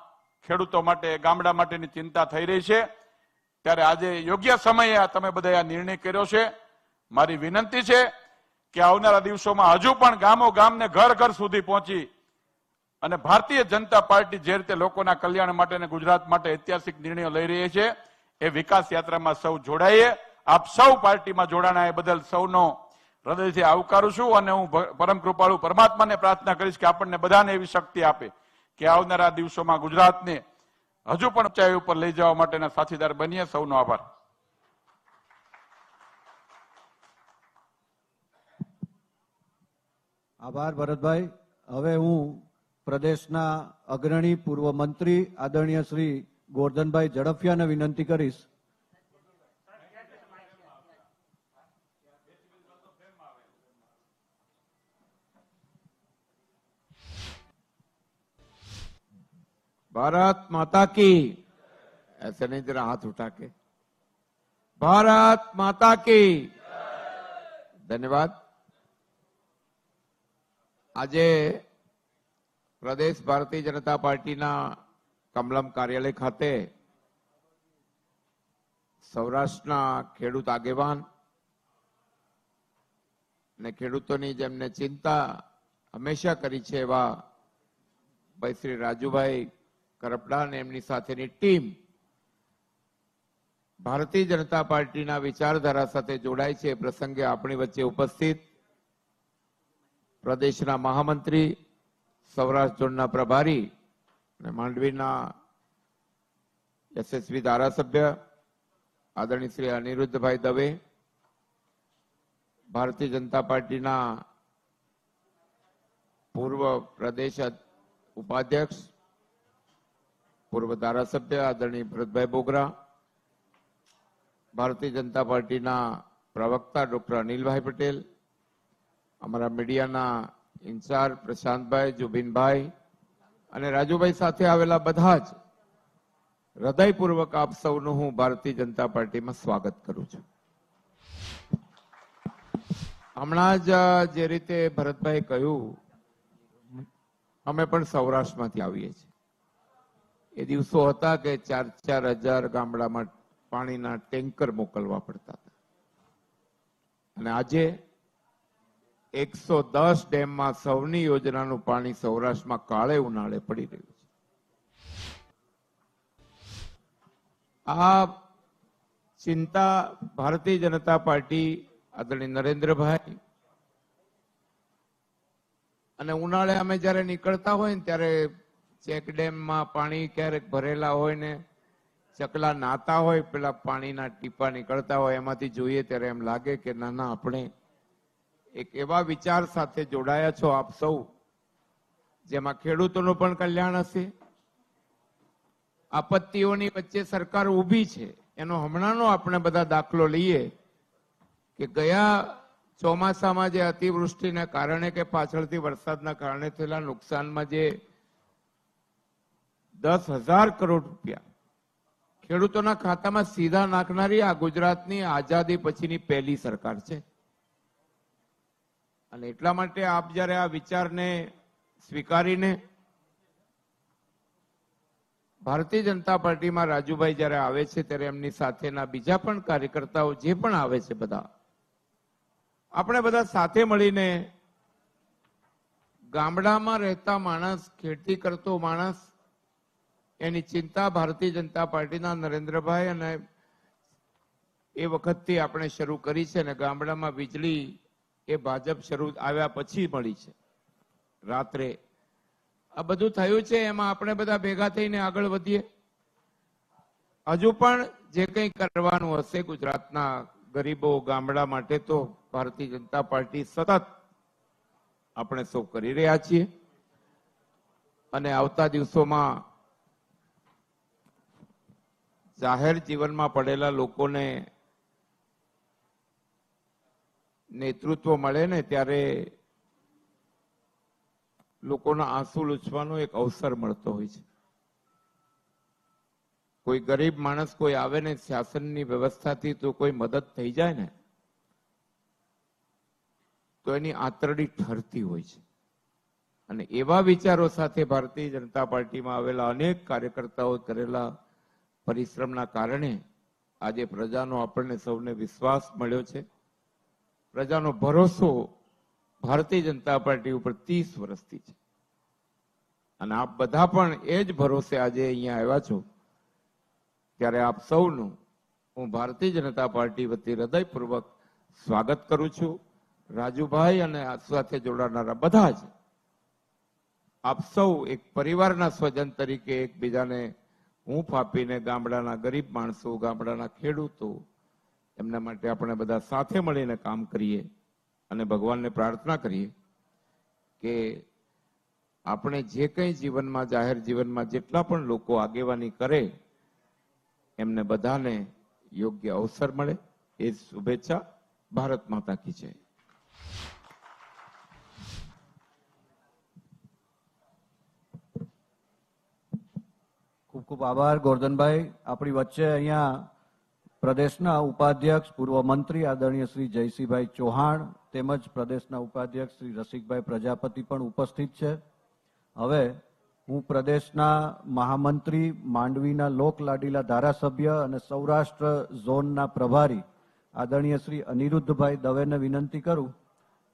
ખેડૂતો માટે, ગામડા માટેની ચિંતા થઈ રહી છે, ત્યારે આજે યોગ્ય સમયે તમે બધા આ નિર્ણય કર્યો છે. મારી વિનંતી છે કે આવનારા દિવસોમાં હજુ પણ ગામો ગામને ઘર ઘર સુધી પહોંચી અને ભારતીય જનતા પાર્ટી જે રીતે લોકોના કલ્યાણ માટે અને ગુજરાત માટે ઐતિહાસિક નિર્ણયો લઈ રહી છે એ વિકાસ યાત્રામાં સૌ જોડાઈએ. આપ સૌ પાર્ટીમાં જોડાણા એ બદલ સૌનો હૃદયથી આવકારું છું અને હું પરમ કૃપાળુ પરમાત્માને પ્રાર્થના કરીશ કે આપણને બધાને એવી શક્તિ આપે કે આવનારા દિવસોમાં ગુજરાતને હજુ પણ ઊંચાઈ ઉપર લઈ જવા માટેના સાથીદાર બનીએ. સૌનો આભાર. આભાર ભરતભાઈ. હવે હું પ્રદેશના અગ્રણી પૂર્વ મંત્રી આદરણીય શ્રી ગોરધનભાઈ ઝડફિયાને વિનંતી કરીશ. भारत माता की, ऐसे नहीं जरा हाथ उठा के, भारत माता की धन्यवाद. આજે પ્રદેશ ભારતીય જનતા પાર્ટીના કમલમ કાર્યાલય ખાતે સૌરાષ્ટ્રના ખેડૂત આગેવાન અને ખેડૂતોની જેમને ચિંતા હંમેશા કરી છે એવા ભાઈ શ્રી રાજુભાઈ કરપડા અને એમની સાથેની ટીમ ભારતીય જનતા પાર્ટીના વિચારધારા સાથે જોડાય છે. એ પ્રસંગે આપણી વચ્ચે ઉપસ્થિત પ્રદેશના મહામંત્રી, સૌરાષ્ટ્ર ઝોનના પ્રભારી અને માંડવીના યશસ્વી ધારાસભ્ય આદરણીય શ્રી અનિરુદ્ધભાઈ દવે, ભારતીય જનતા પાર્ટીના પૂર્વ પ્રદેશ ઉપાધ્યક્ષ, પૂર્વ ધારાસભ્ય આદરણીય ભરતભાઈ બોગરા, ભારતીય જનતા પાર્ટીના પ્રવક્તા ડોક્ટર અનિલભાઈ પટેલ, અમારા મીડિયાના ઇન્ચાર્જ પ્રશાંતભાઈ, જુબિનભાઈ અને રાજુભાઈ સાથે આવેલા બધા જ હૃદયપૂર્વક આપ સૌનું હું ભારતીય જનતા પાર્ટીમાં સ્વાગત કરું છું. હમણાં જ જે રીતે ભરતભાઈ કહ્યું, અમે પણ સૌરાષ્ટ્રમાંથી આવીએ છીએ. એ દિવસો હતા કે 4,000 ગામડામાં પાણીના ટેન્કર મોકલવા પડતા હતા અને આજે 110 ડેમમાં સૌની યોજનાનું પાણી સૌરાષ્ટ્રમાં કાળે ઉનાળે પડી રહ્યું છે. આ ચિંતા ભારતીય જનતા પાર્ટી આદરણીય નરેન્દ્રભાઈ અને ઉનાળે અમે જયારે નીકળતા હોય ને ત્યારે ચેક ડેમમાં પાણી ક્યારેક ભરેલા હોય ને ચકલા નાતા હોય, પેલા પાણીના ટીપા નીકળતા હોય, એમાંથી જોઈએ ત્યારે એમ લાગે કે નાના આપણે એક એવા વિચાર સાથે જોડાયા છો આપ સૌ જેમાં ખેડૂતોનું પણ કલ્યાણ હશે. આપત્તિઓની વચ્ચે સરકાર ઊભી છે એનો હમણાંનો આપણે બધા દાખલો લઈએ કે ગયા ચોમાસામાં જે અતિવૃષ્ટિના કારણે કે પાછળથી વરસાદના કારણે થયેલા નુકસાનમાં જે 10,000 કરોડ રૂપિયા ખેડૂતોના ખાતામાં સીધા નાખનારી આ ગુજરાતની આઝાદી પછીની પહેલી સરકાર છે. અને એટલા માટે આપ જયારે આ વિચારને સ્વીકારીને ભારતીય જનતા પાર્ટીમાં રાજુભાઈ જ્યારે આવે છે ત્યારે એમની સાથેના બીજા પણ કાર્યકર્તાઓ જે પણ આવે છે બધા આપણે બધા સાથે મળીને ગામડામાં રહેતા માણસ, ખેતી કરતો માણસ, એની ચિંતા ભારતીય જનતા પાર્ટીના નરેન્દ્રભાઈ અને એ વખતથી આપણે શરૂ કરી છે અને ગામડામાં વીજળી એ ભાજપ શરૂ આવ્યા પછી મળી છે રાત્રે. આ બધું થયું છે, એમાં આપણે બધા ભેગા થઈને આગળ વધીએ. હજુ પણ જે કંઈ કરવાનું હશે ગુજરાતના ગરીબો ગામડા માટે તો ભારતીય જનતા પાર્ટી સતત આપણે સૌ કરી રહ્યા છીએ અને આવતા દિવસોમાં જાહેર જીવનમાં પડેલા લોકોને નેતૃત્વ મળે ને ત્યારે લોકોના આંસુ લૂછવાનો એક અવસર મળતો હોય છે. કોઈ ગરીબ માણસ કોઈ આવે ને શાસનની વ્યવસ્થાથી તો કોઈ મદદ થઈ જાય ને તો એની આંતરડી ઠરતી હોય છે. અને એવા વિચારો સાથે ભારતીય જનતા પાર્ટીમાં આવેલા અનેક કાર્યકર્તાઓ કરેલા પરિશ્રમના કારણે આજે પ્રજાનો આપણને સૌને વિશ્વાસ મળ્યો છે. પ્રજાનો ભરોસો ભારતીય જનતા પાર્ટી ઉપર 30 વર્ષથી છે અને આપ બધા પણ એ જ ભરોસે આજે અહીંયા આવ્યા છો. ત્યારે આપ સૌનું હું ભારતીય જનતા પાર્ટી વતી હૃદયપૂર્વક સ્વાગત કરું છું. રાજુભાઈ અને આ સાથે જોડાનારા બધા જ આપ સૌ એક પરિવારના સ્વજન તરીકે એકબીજાને હૂંફ આપીને ગામડાના ગરીબ માણસો, ગામડાના ખેડૂતો, એમના માટે આપણે બધા સાથે મળીને કામ કરીએ અને ભગવાનને પ્રાર્થના કરીએ કે આપણે જે કંઈ જીવનમાં, જાહેર જીવનમાં જેટલા પણ લોકો આગેવાની કરે એમને બધાને યોગ્ય અવસર મળે. એ શુભેચ્છા. ભારત માતા કી જય. ખૂબ ખૂબ આભાર ગોરધનભાઈ. આપણી વચ્ચે અહીંયા પ્રદેશના ઉપાધ્યક્ષ, પૂર્વ મંત્રી આદરણીય શ્રી જયસિંહભાઈ ચૌહાણ તેમજ પ્રદેશના ઉપાધ્યક્ષ શ્રી રસિકભાઈ પ્રજાપતિ પણ ઉપસ્થિત છે. હવે હું પ્રદેશના મહામંત્રી, માંડવીના લોકલાડીલા ધારાસભ્ય અને સૌરાષ્ટ્ર ઝોનના પ્રભારી આદરણીય શ્રી અનિરુદ્ધભાઈ દવેને વિનંતી કરું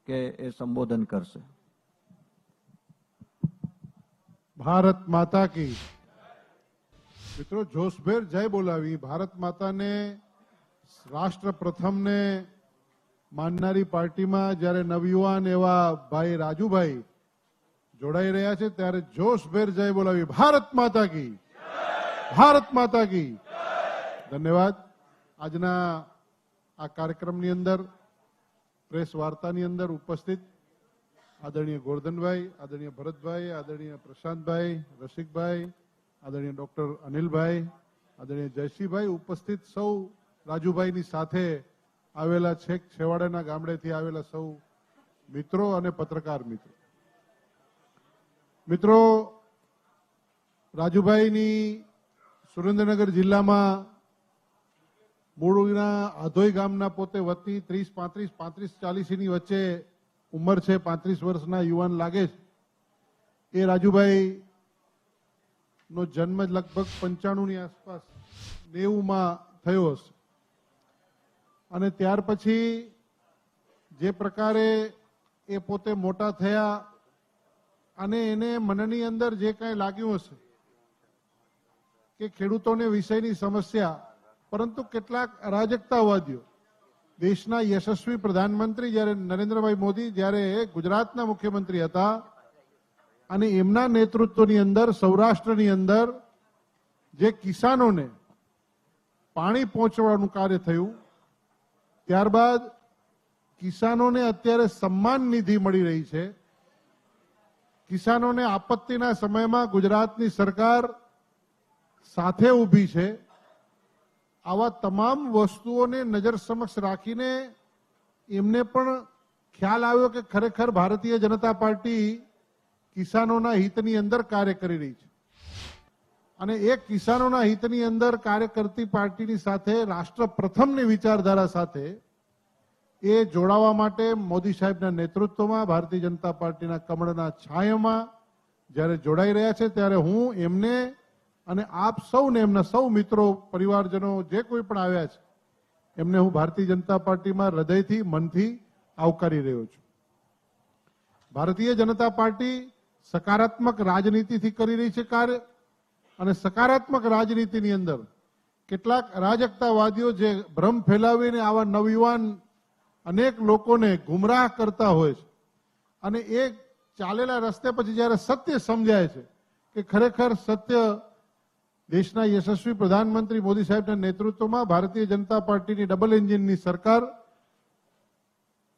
કે એ સંબોધન કરશે. ભારત માતા કી. મિત્રો, જોશભેર જય બોલાવી. ભારત માતાને, રાષ્ટ્ર પ્રથમને માનનારી પાર્ટીમાં જ્યારે નવયુવાન એવા ભાઈ રાજુભાઈ જોડાઈ રહ્યા છે ત્યારે જોશભેર જય બોલાવી. ભારત માતા કી, ભારત માતા કી. ધન્યવાદ. આજના આ કાર્યક્રમની અંદર, પ્રેસ વાર્તાની અંદર ઉપસ્થિત આદરણીય ગોરધનભાઈ, આદરણીય ભરતભાઈ, આદરણીય પ્રશાંતભાઈ, રસિકભાઈ, આદરણીય ડોક્ટર અનિલભાઈ, આદરણીય જયસિંહભાઈ, ઉપસ્થિત સૌ રાજુભાઈની સાથે આવેલા છેક છેવાડાના ગામડેથી આવેલા સૌ મિત્રો અને પત્રકાર મિત્રો. મિત્રો, રાજુભાઈની સુરેન્દ્રનગર જિલ્લામાં મૂળના આધોઈ ગામના પોતે વતી 35-40ની વચ્ચે ઉંમર છે, 35 વર્ષના યુવાન લાગે છે. એ રાજુભાઈ નો જન્મ લગભગ 95ની આસપાસ 90માં થયો હશે અને ત્યાર પછી જે પ્રકારે એ પોતે મોટા થયા અને એને મનની અંદર જે કાંઈ લાગ્યું હશે કે ખેડૂતોને વિષયની સમસ્યા, પરંતુ કેટલાક અરાજકતાવાદીઓ, દેશના યશસ્વી પ્રધાનમંત્રી જ્યારે નરેન્દ્રભાઈ મોદી જ્યારે ગુજરાતના મુખ્યમંત્રી હતા અને એમના નેતૃત્વની અંદર સૌરાષ્ટ્રની અંદર જે કિસાનોને પાણી પહોંચવાનું કાર્ય થયું, ત્યારબાદ કિસાનોને અત્યારે સન્માન નિધિ મળી રહી છે. કિસાનોને આપત્તિના સમયમાં ગુજરાતની સરકાર સાથે ઊભી છે. આવા તમામ વસ્તુઓને નજર સમક્ષ રાખીને એમને પણ ખ્યાલ આવ્યો કે ખરેખર ભારતીય જનતા પાર્ટી કિસાનોના હિતની અંદર કાર્ય કરી રહી છે અને એ કિસાનોના હિતની અંદર કાર્ય કરતી પાર્ટીની સાથે, રાષ્ટ્ર પ્રથમની વિચારધારા સાથે એ જોડાવા માટે મોદી સાહેબના નેતૃત્વમાં ભારતીય જનતા પાર્ટીના કમળના છાયામાં જ્યારે જોડાઈ રહ્યા છે ત્યારે હું એમને અને આપ સૌને, એમના સૌ મિત્રો, પરિવારજનો જે કોઈ પણ આવ્યા છે એમને હું ભારતીય જનતા પાર્ટીમાં હૃદયથી, મનથી આવકારી રહ્યો છું. ભારતીય જનતા પાર્ટી સકારાત્મક રાજનીતિથી કરી રહી છે કાર્ય, અને સકારાત્મક રાજનીતિની અંદર કેટલાક અરાજકતાવાદીઓ જે ભ્રમ ફેલાવીને આવા નવયુવાન અનેક લોકોને ગુમરાહ કરતા હોય છે, અને એ ચાલેલા રસ્તે પછી જ્યારે સત્ય સમજાય છે કે ખરેખર સત્ય દેશના યશસ્વી પ્રધાનમંત્રી મોદી સાહેબના નેતૃત્વમાં ભારતીય જનતા પાર્ટીની ડબલ એન્જિનની સરકાર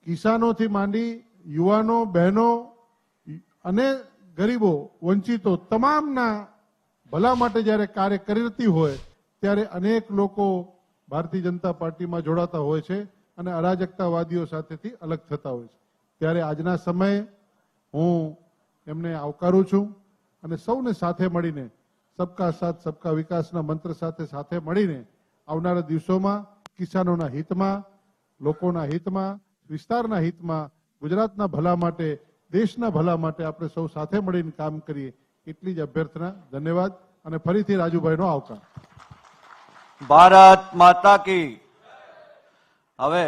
કિસાનોથી માંડી યુવાનો, બહેનો અને ગરીબો, વંચિતો તમામના ભલા માટે જ્યારે કાર્ય કરતી હોય ત્યારે અનેક લોકો ભારતીય જનતા પાર્ટીમાં જોડાતા હોય છે અને અરાજકતાવાદીઓ સાથેથી અલગ થતા હોય છે. ત્યારે આજના સમયે હું એમને આવકારું છું અને સૌને સાથે મળીને સબકા સાથ સબકા વિકાસના મંત્ર સાથે મળીને આવનારા દિવસોમાં કિસાનોના હિતમાં, લોકોના હિતમાં, વિસ્તારના હિતમાં, ગુજરાતના ભલા માટે, દેશના ભલા માટે આપણે સૌ સાથે મળીને કામ કરીએ, એટલી જ અભ્યર્થના. ધન્યવાદ અને ફરીથી રાજુભાઈનો આવકાર. ભારત માતા કી. હવે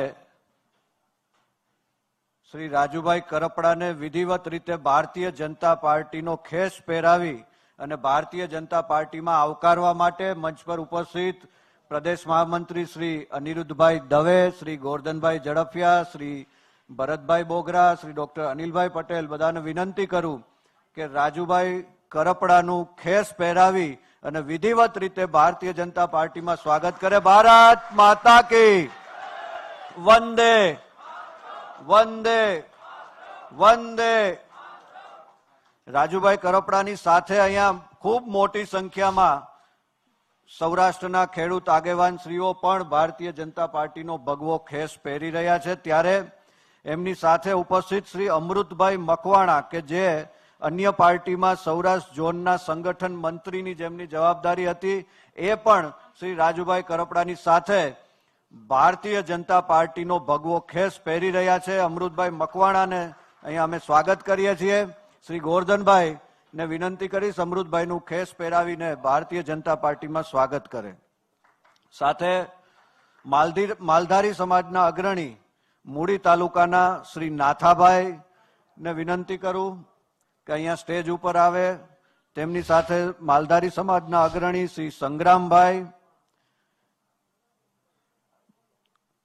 શ્રી રાજુભાઈ કરપડાને વિધિવત રીતે ભારતીય જનતા પાર્ટીનો ખેસ પહેરાવી અને ભારતીય જનતા પાર્ટીમાં આવકારવા માટે મંચ પર ઉપસ્થિત પ્રદેશ મહામંત્રી શ્રી અનિરુદ્ધભાઈ દવે, શ્રી ગોરધનભાઈ ઝડફિયા, શ્રી ભરતભાઈ બોગરા, શ્રી ડોક્ટર અનિલભાઈ પટેલ બધાને વિનંતી કરું કે રાજુભાઈ કરપડાનું ખેસ પહેરાવી અને વિધિવત રીતે ભારતીય જનતા પાર્ટીમાં સ્વાગત કરે. ભારત માતા કી. વંદે વંદે વંદે. રાજુભાઈ કરપડાની સાથે અહીંયા ખૂબ મોટી સંખ્યામાં સૌરાષ્ટ્રના ખેડૂત આગેવાન શ્રીઓ પણ ભારતીય જનતા પાર્ટીનો ભગવો ખેસ પહેરી રહ્યા છે. ત્યારે એમની સાથે ઉપસ્થિત શ્રી અમૃતભાઈ મકવાણા કે જે અન્ય પાર્ટીમાં સૌરાષ્ટ્ર ઝોનના સંગઠન મંત્રીની જેમની જવાબદારી હતી, એ પણ શ્રી રાજુભાઈ કરપડાની સાથે ભારતીય જનતા પાર્ટીનો ભગવો ખેસ પહેરી રહ્યા છે. અમૃતભાઈ મકવાણાને અહીંયા અમે સ્વાગત કરીએ છીએ. શ્રી ગોરધનભાઈ ને વિનંતી કરીશ અમૃતભાઈનું ખેસ પહેરાવીને ભારતીય જનતા પાર્ટીમાં સ્વાગત કરે. સાથે માલધારી સમાજના અગ્રણી મૂડી તાલુકાના શ્રી નાથાભાઈ ને વિનંતી કરું કે અહીંયા સ્ટેજ ઉપર આવે. તેમની સાથે માલધારી સમાજના અગ્રણી શ્રી સંગ્રામભાઈ,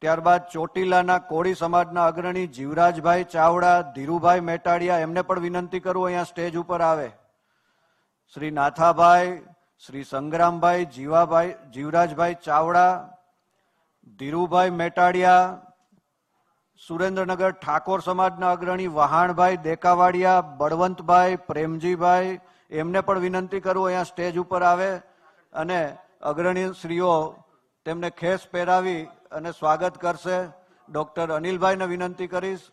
ત્યારબાદ ચોટીલાના કોળી સમાજના અગ્રણી જીવરાજભાઈ ચાવડા, ધીરુભાઈ મેટાડિયા, એમને પણ વિનંતી કરું અહીંયા સ્ટેજ ઉપર આવે. શ્રી નાથાભાઈ, શ્રી સંગ્રામભાઈ, જીવરાજભાઈ ચાવડા, ધીરુભાઈ મેટાડિયા, સુરેન્દ્રનગર ઠાકોર સમાજના અગ્રણી વહાણભાઈ દેકાવાડિયા, બળવંતભાઈ, પ્રેમજીભાઈ, એમને પણ વિનંતી કરું અહીંયા સ્ટેજ ઉપર આવે અને અગ્રણી શ્રીઓ તેમને ખેસ પહેરાવી અને સ્વાગત કરશે. ડોક્ટર અનિલભાઈને વિનંતી કરીશ.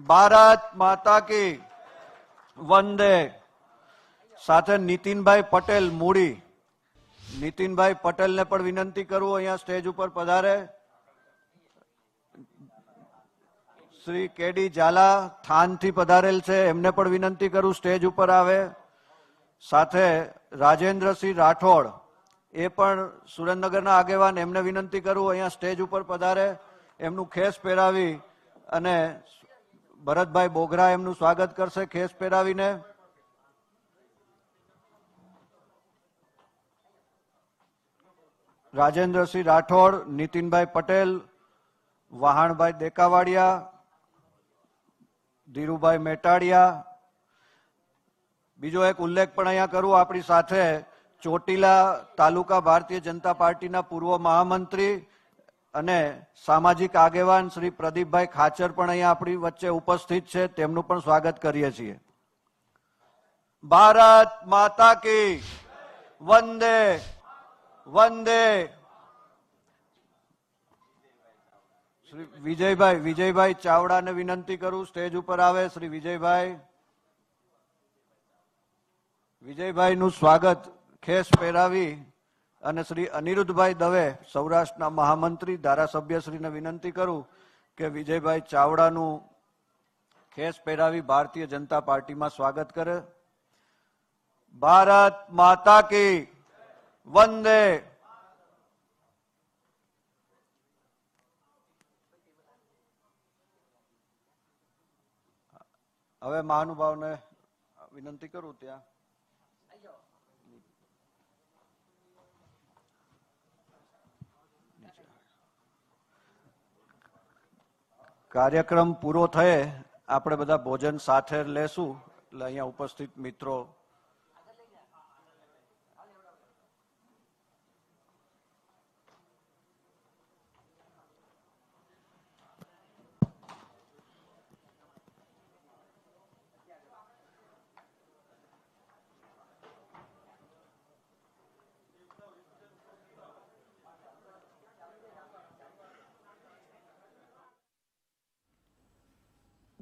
ભારત માતા કી. વંદે. સાથે નીતિનભાઈ પટેલ મૂડી, નીતિનભાઈ પટેલને પણ વિનંતી કરું અહીંયા સ્ટેજ ઉપર પધારે. શ્રી કેડી ઝાલા થાનથી પધારેલ છે, એમને પણ વિનંતી કરું સ્ટેજ ઉપર આવે. સાથે રાજેન્દ્રસિંહ રાઠોડ, એ પણ સુરેન્દ્રનગરના આગેવાન, એમને વિનંતી કરું અહીંયા સ્ટેજ ઉપર પધારે. એમનું ખેસ પહેરાવી અને ભરતભાઈ બોગરા એમનું સ્વાગત કરશે ખેસ પહેરાવીને. રાજેન્દ્રસિંહ રાઠોડ, નીતિનભાઈ પટેલ, વહાણભાઈ દેકાવાડિયા, ધીરુભાઈ મેટાડિયા. બીજો એક ઉલ્લેખ પણ અહીંયા કરું, આપણી સાથે ચોટીલા તાલુકા ભારતીય જનતા પાર્ટીના પૂર્વ મહામંત્રી અને સામાજિક આગેવાન શ્રી પ્રદીપભાઈ ખાચર પણ અહીંયા આપણી વચ્ચે ઉપસ્થિત છે, તેમનું પણ સ્વાગત કરીએ છીએ. ભારત માતા કી. વંદે વંદે. શ્રી વિજયભાઈ ચાવડાને વિનંતી કરું સ્ટેજ ઉપર આવે. શ્રી વિજયભાઈનું સ્વાગત ખેસ પહેરાવી અને શ્રી અનિરુદ્ધભાઈ દવે સૌરાષ્ટ્રના મહામંત્રી ધારાસભ્યશ્રીને વિનંતી કરું કે વિજયભાઈ ચાવડાનું ખેસ પહેરાવી ભારતીય જનતા પાર્ટીમાં સ્વાગત કરે. ભારત માતા કી. વંદે. હવે મહાનુભાવને વિનંતી કરું ત્યાં કાર્યક્રમ પૂરો થયે આપણે બધા ભોજન સાથે લેશું, એટલે અહીંયા ઉપસ્થિત મિત્રો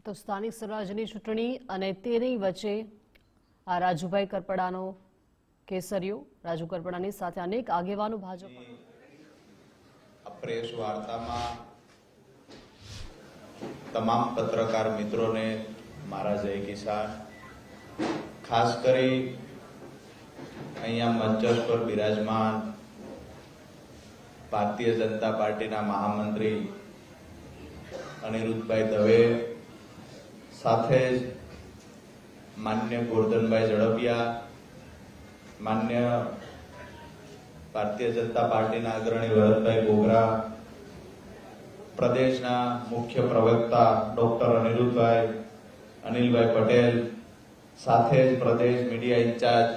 તો સ્થાનિક સ્વરાજ્યની ચૂંટણી અને તેની વચ્ચે આ રાજુભાઈ કરપડાનો કેસરીયો, રાજુ કરપડાની સાથે અનેક આગેવાનો ભાજપ પ્રેસ વાર્તામાં તમામ પત્રકાર મિત્રોને મારા જય કિસાન. ખાસ કરી અહીંયા મંચ પર બિરાજમાન ભારતીય જનતા પાર્ટીના મહામંત્રી અનિરુદ્ધભાઈ દવે, સાથે જ માન્ય ગોરધનભાઈ ઝડપિયા, માન્ય ભારતીય જનતા પાર્ટીના અગ્રણી ભરતભાઈ બોગરા, પ્રદેશના મુખ્ય પ્રવક્તા ડોક્ટર અનિલભાઈ પટેલ, સાથે જ પ્રદેશ મીડિયા ઇન્ચાર્જ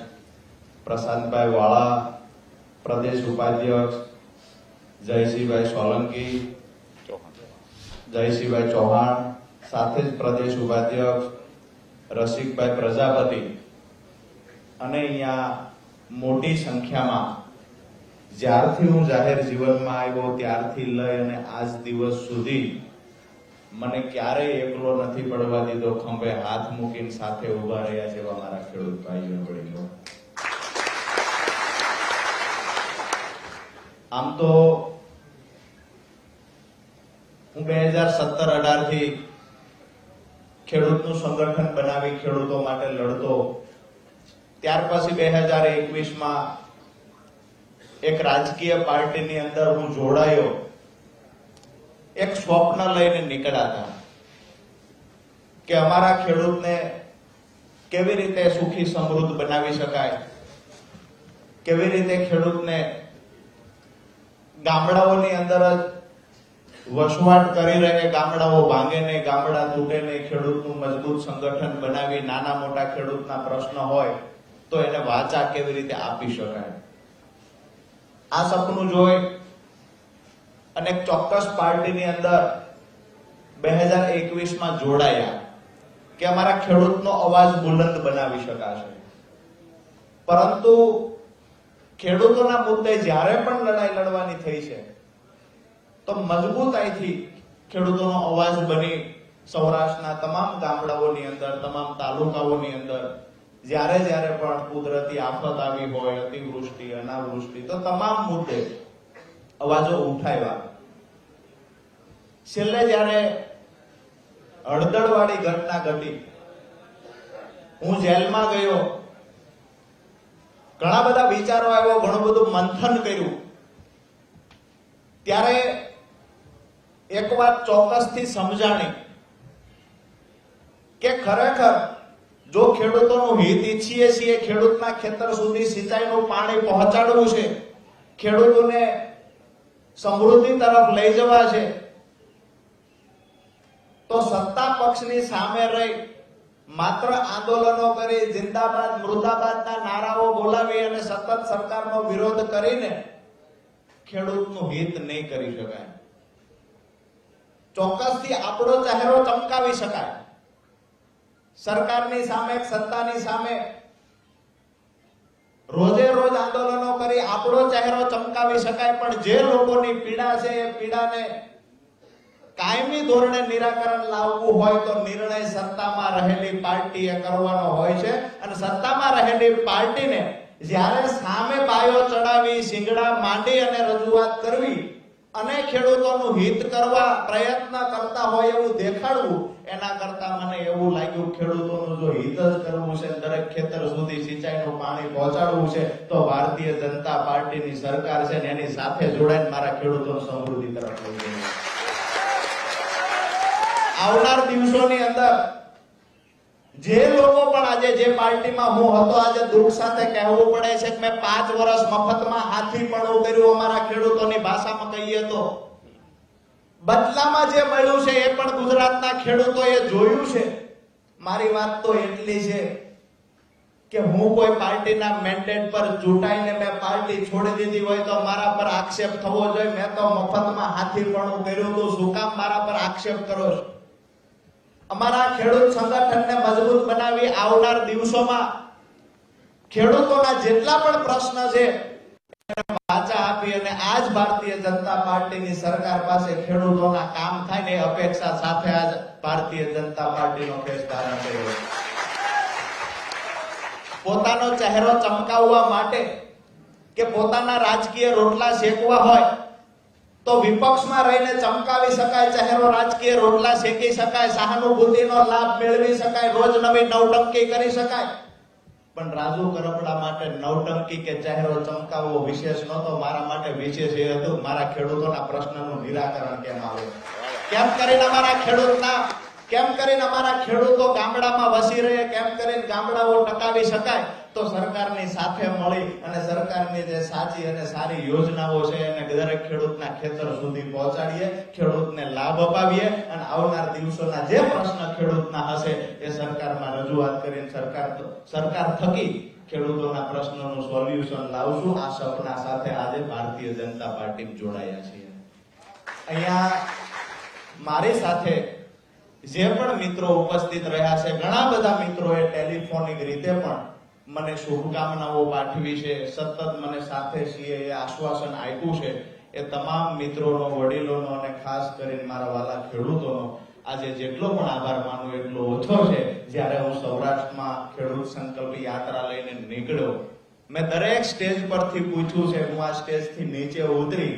પ્રશાંતભાઈ વાળા, પ્રદેશ ઉપાધ્યક્ષ જયસિંહભાઈ સોલંકી, જયસિંહભાઈ ચૌહાણ, સાથે જ પ્રદેશ ઉપાધ્યક્ષ રસિકભાઈ પ્રજાપતિ અને અહીંયા મોટી સંખ્યામાં જ્યારથી હું જાહેર જીવનમાં આવ્યો ત્યારથી લઈ અને આજ દિવસ સુધી મને ક્યારેય એકલો નથી પડવા દીધો. ખંભે હાથ મૂકીને સાથે ઉભા રહ્યા છે એવા મારા ખેડૂત ભાઈઓ વડીલો. આમ તો હું 2017-18 થી ખેડૂતનું સંગઠન બનાવી ખેડૂતો માટે લડતો. ત્યાર પછી 2021માં એક રાજકીય પાર્ટીની અંદર હું જોડાયો. એક સ્વપ્ન લઈને નીકળ્યા હતા કે અમારા ખેડૂતને કેવી રીતે સુખી સમૃદ્ધ બનાવી શકાય, કેવી રીતે ખેડૂતને ગામડાઓની અંદર જ વસવાટ કરી રહે, ગામડાઓ ભાંગે નહીં, ગામડા તૂટે નહીં, ખેડૂતનું મજબૂત સંગઠન બનાવી નાના મોટા ખેડૂતના પ્રશ્ન હોય તો એને વાચા કેવી રીતે આપી શકાય. આ સપનું જોઈ અને એક ચોક્કસ પાર્ટીની અંદર 2021માં જોડાયા કે અમારા ખેડૂતનો અવાજ બુલંદ બનાવી શકાશે. પરંતુ ખેડૂતોના મુદ્દે જ્યારે પણ લડાઈ લડવાની થઈ છે તો મજબૂતાઈથી ખેડૂતોનો અવાજ બની સૌરાષ્ટ્રના તમામ ગામડાઓની અંદર, તમામ તાલુકાઓની અંદર જ્યારે જ્યારે પણ કુદરતી આફત આવી હોય, અતિવૃષ્ટિ, અનાવૃષ્ટિ, તો તમામ મુદ્દે અવાજો ઉઠાવ્યા. છેલ્લે જયારે હળદળવાળી ઘટના ઘટી, હું જેલમાં ગયો, ઘણા બધા વિચારો આવ્યો, ઘણું બધું મંથન કર્યું, ત્યારે એક વાત ચોક્કસથી સમજાણી કે ખરેખર જો ખેડૂતોનું હિત ઈચ્છીએ છીએ, ખેડૂતના ખેતર સુધી સિંચાઈનું પાણી પહોંચાડવું છે, ખેડૂતોને સમૃદ્ધિ તરફ લઈ જવા છે, તો સત્તા પક્ષની સામે રહી માત્ર આંદોલનો કરી, જિંદાબાદ મૃદાબાદના નારાઓ બોલાવી અને સતત સરકારનો વિરોધ કરીને ખેડૂતનું હિત નહીં કરી શકાય. ચોક્કસથી આપણો ચહેરો ચમકાવી શકાય, સરકારની સામે, સત્તાની સામે રોજે રોજ આંદોલનો કરી આપણો ચહેરો ચમકાવી શકાય, પણ જે લોકોની પીડા છે એ પીડાને કાયમી ધોરણે નિરાકરણ લાવવું હોય તો નિર્ણય સત્તામાં રહેલી પાર્ટીએ કરવાનો હોય છે. અને સત્તામાં રહેલી પાર્ટીને જ્યારે સામે પાયો ચડાવી, શિંગડા માંડી અને રજૂઆત કરવી અને ખેડૂતોનું હિત કરવા પ્રયત્ન કરતા હોય એવું દેખાડવું, એના કરતા મને એવું લાગ્યું ખેડૂતોનું જો હિત જ કરવું છે, દરેક ખેતર સુધી સિંચાઈનું પાણી પહોંચાડવું છે, તો ભારતીય જનતા પાર્ટીની સરકાર છે ને એની સાથે જોડાઈને મારા ખેડૂતો સમૃદ્ધિ તરફ લઈ જઈએ. આવનાર દિવસોની અંદર જે લોકો પણ આજે જે પાર્ટીમાં હું હતો, આજે દુઃખ સાથે કહેવું પડે છે કે મેં 5 વર્ષ મફતમાં હાથીપણું કર્યું, અમારા ખેડૂતોની ભાષામાં કહીએ તો. બદલામાં જે મળ્યું છે એ પણ ગુજરાતના ખેડૂતોએ જોયું છે. મારી વાત તો એટલી છે કે હું કોઈ પાર્ટીના મેન્ડેટ પર ચૂંટાઈને મેં પાર્ટી છોડી દીધી હોય તો મારા પર આક્ષેપ થવો જોઈએ. મેં તો મફતમાં હાથીપણું કર્યું તો શું કામ મારા પર આક્ષેપ કરો છો? અમારા ખેડૂત સંગઠનને મજબૂત બનાવી આવનાર દિવસોમાં ખેડૂતોના જેટલા પણ પ્રશ્ન છે એને વાચા આપી અને આજ ભારતીય જનતા પાર્ટીની સરકાર પાસે ખેડૂતોના કામ થાય ને અપેક્ષા સાથે આજ ભારતીય જનતા પાર્ટીનો કેસ ધારણ કર્યો. પોતાનો ચહેરો ચમકાવવા માટે કે પોતાના રાજકીય રોટલા શેકવા હોય તો વિપક્ષમાં રહીને ચમકાવી શકાય, ચહેરો રાજકીય રોટલા શેકી શકાય, સહાનુભૂતિનો લાભ મેળવી શકાય, રોજ નવી નવટંકી કરી શકાય. પણ રાજુ કરપડા માટે નવટંકી કે ચહેરો ચમકાવવો વિશેષ નહોતો. મારા માટે વિશેષ એ હતું મારા ખેડૂતોના પ્રશ્નનું નિરાકરણ કેમ આવે, કેમ કરીને અમારા ખેડૂતો ગામડામાં વસી રહે, કેમ કરીને ગામડાઓ ટકાવી શકાય. તો સરકારની સાથે મળી અને સરકારની જે સાચી અને સારી યોજનાઓ છે એને દરેક ખેડૂતના ખેતર સુધી પહોંચાડીએ, ખેડૂતને લાભ અપાવીએ અને આવનાર દિવસોના જે પ્રશ્ન ખેડૂતના હશે એ સરકારમાં રજૂઆત કરીને સરકાર થકી ખેડૂતોના પ્રશ્નોનું સોલ્યુશન લાવશું. આ સપના સાથે આજે ભારતીય જનતા પાર્ટી જોડાયા છીએ. અહીંયા મારી સાથે જે પણ મિત્રો ઉપસ્થિત રહ્યા છે, ઘણા બધા મિત્રોએ ટેલિફોનિક રીતે પણ મને શુભકામનાઓ પાઠવી છે, સતત મને સાથે છીએ એ આશ્વાસન આપ્યું છે. એ તમામ મિત્રોનો, વડીલોનો અને ખાસ કરીને મારા વાલા ખેડૂતોનો આજે જેટલો પણ આભાર માનું એટલો ઓછો છે. જ્યારે હું સૌરાષ્ટ્રમાં ખેડૂત સંકલ્પ યાત્રા લઈને નીકળ્યો, મેં દરેક સ્ટેજ પરથી પૂછ્યું છે, હું આ સ્ટેજથી નીચે ઉતરી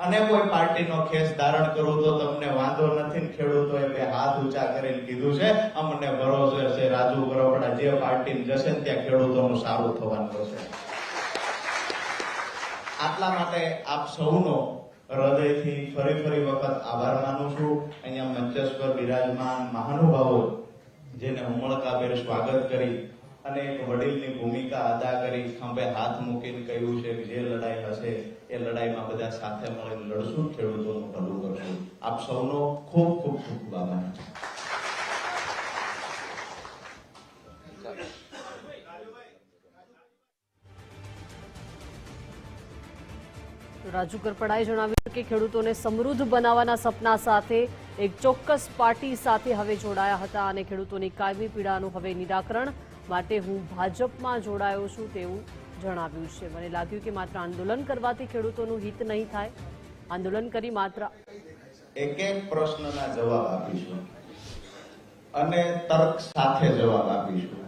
અને કોઈ પાર્ટીનો ખેસ ધારણ કરું તો તમને વાંધો નથી. ખેડૂતોએ બે હાથ ઊંચા કરીને કીધું છે અમને ભરોસો છે રાજુ કરપડા જે પાર્ટી જશે ત્યાં ખેડૂતોનું સારું થવાનું છે. આટલા માટે આપ સૌનો હૃદયથી ફરી વખત આભાર માનું છું. અહીંયા મંચસ પર બિરાજમાન મહાનુભાવો જેને ઉમળકાભેર સ્વાગત કરી અને એક વડીલની ભૂમિકા અદા કરી, ખંભે હાથ મૂકીને કહ્યું છે કે જે લડાઈ હશે એ લડાઈમાં બધા સાથે મળીને લડશું, ખેડૂતોનું ભલું કરશું. આપ સૌનો ખૂબ ખૂબ ખૂબ આભાર. રાજુ કરપડાએ જણાવ્યું કે ખેડૂતોને સમૃદ્ધ બનાવવાના સપના સાથે એક ચોક્કસ પાર્ટી સાથે હવે જોડાયા હતા અને ખેડૂતોની કાયમી પીડાનું હવે નિરાકરણ માટે હું ભાજપમાં જોડાયો છું તેવું જણાવ્યું છે. મને લાગ્યું કે માત્ર આંદોલન કરવાથી ખેડૂતોનું હિત નહીં થાય, આંદોલન કરી માત્ર એક પ્રશ્નના જવાબ આપીશું અને તર્ક સાથે જવાબ આપીશું.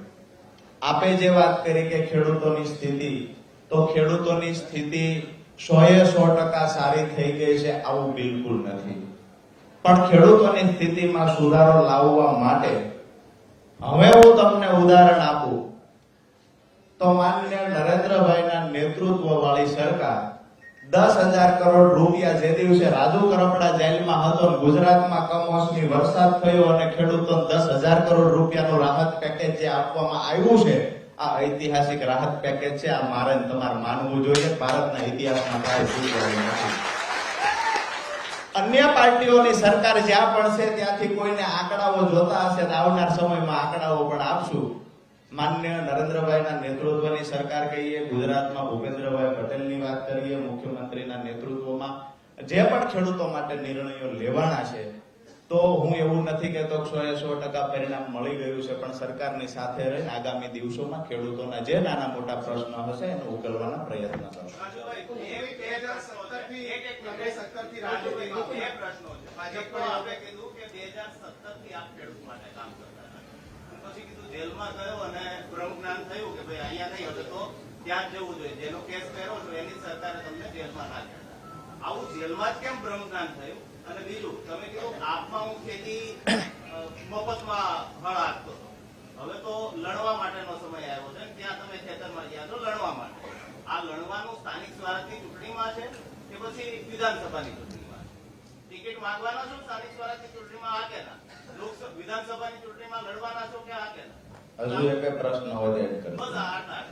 આપે જે વાત કરી કે ખેડૂતોની સ્થિતિ, તો ખેડૂતોની સ્થિતિ 100% સારી થઈ ગઈ છે આવું બિલકુલ નથી. પણ ખેડૂતોની સ્થિતિમાં સુધારો લાવવા માટે હવે હું તમને ઉદાહરણ આપું તો માનનીય નરેન્દ્રભાઈના નેતૃત્વ વાળી સરકાર 10,000 કરોડ રૂપિયા જે દિવસે રાજુ કરપડા જેલમાં હતો, ગુજરાતમાં કમોસમી વરસાદ થયો અને ખેડૂતોને 10,000 કરોડ રૂપિયાનું રાહત પેકેજ જે આપવામાં આવ્યું છે, આ ઐતિહાસિક રાહત પેકેજ છે. આ મારે તમારે માનવું જોઈએ. ભારતના ઇતિહાસમાં કાંઈ ભૂલ નથી. અન્ય પાર્ટીઓની સરકાર જ્યાં પણ છે ત્યાંથી કોઈને આંકડાઓ જોતા હશે તો આવનાર સમયમાં આંકડાઓ પણ આપશું. માન્ય નરેન્દ્રભાઈના નેતૃત્વની સરકાર કહીએ, ગુજરાતમાં ભૂપેન્દ્રભાઈ પટેલની વાત કરીએ, મુખ્યમંત્રીના નેતૃત્વમાં જે પણ ખેડૂતો માટે નિર્ણયો લેવાના છે, તો હું એવું નથી કહેતો કે 100% પરિણામ મળી ગયું છે, પણ સરકારની સાથે રહીને આગામી દિવસોમાં ખેડૂતોના જે નાના મોટા પ્રશ્નો હશે એને ઉકેલવાના પ્રયત્ન કરશું. જેલમાં ગયો અને બ્રહ્મ જ્ઞાન થયું કે ભાઈ અહીંયા નહીં હવે તો ત્યાં જવું જોઈએ, જેનો કેસ કર્યો છો એની સરકારે તમને જેલમાં નાખ્યા. આવું જેલમાં જ કેમ બ્રહ્મજ્ઞાન થયું? અને બીજું, તમે કીધું આપમાં હું ખેતી મફતમાં ફળ આપતો હતો. હવે તો લણવા માટેનો સમય આવ્યો છે, ત્યાં તમે ખેતરમાં ગયા છો લણવા માટે. આ લણવાનું સ્થાનિક સ્વરાજની ચૂંટણીમાં છે કે પછી વિધાનસભાની ચૂંટણીમાં? ટિકિટ માંગવાના છો સ્થાનિક સ્વરાજની ચૂંટણીમાં, આ કે ના? વિધાનસભાની ચૂંટણીમાં લડવાના છો કે આ કે ના? હજુ એક પ્રશ્ન હોય એડ કરો. બસ આટલા.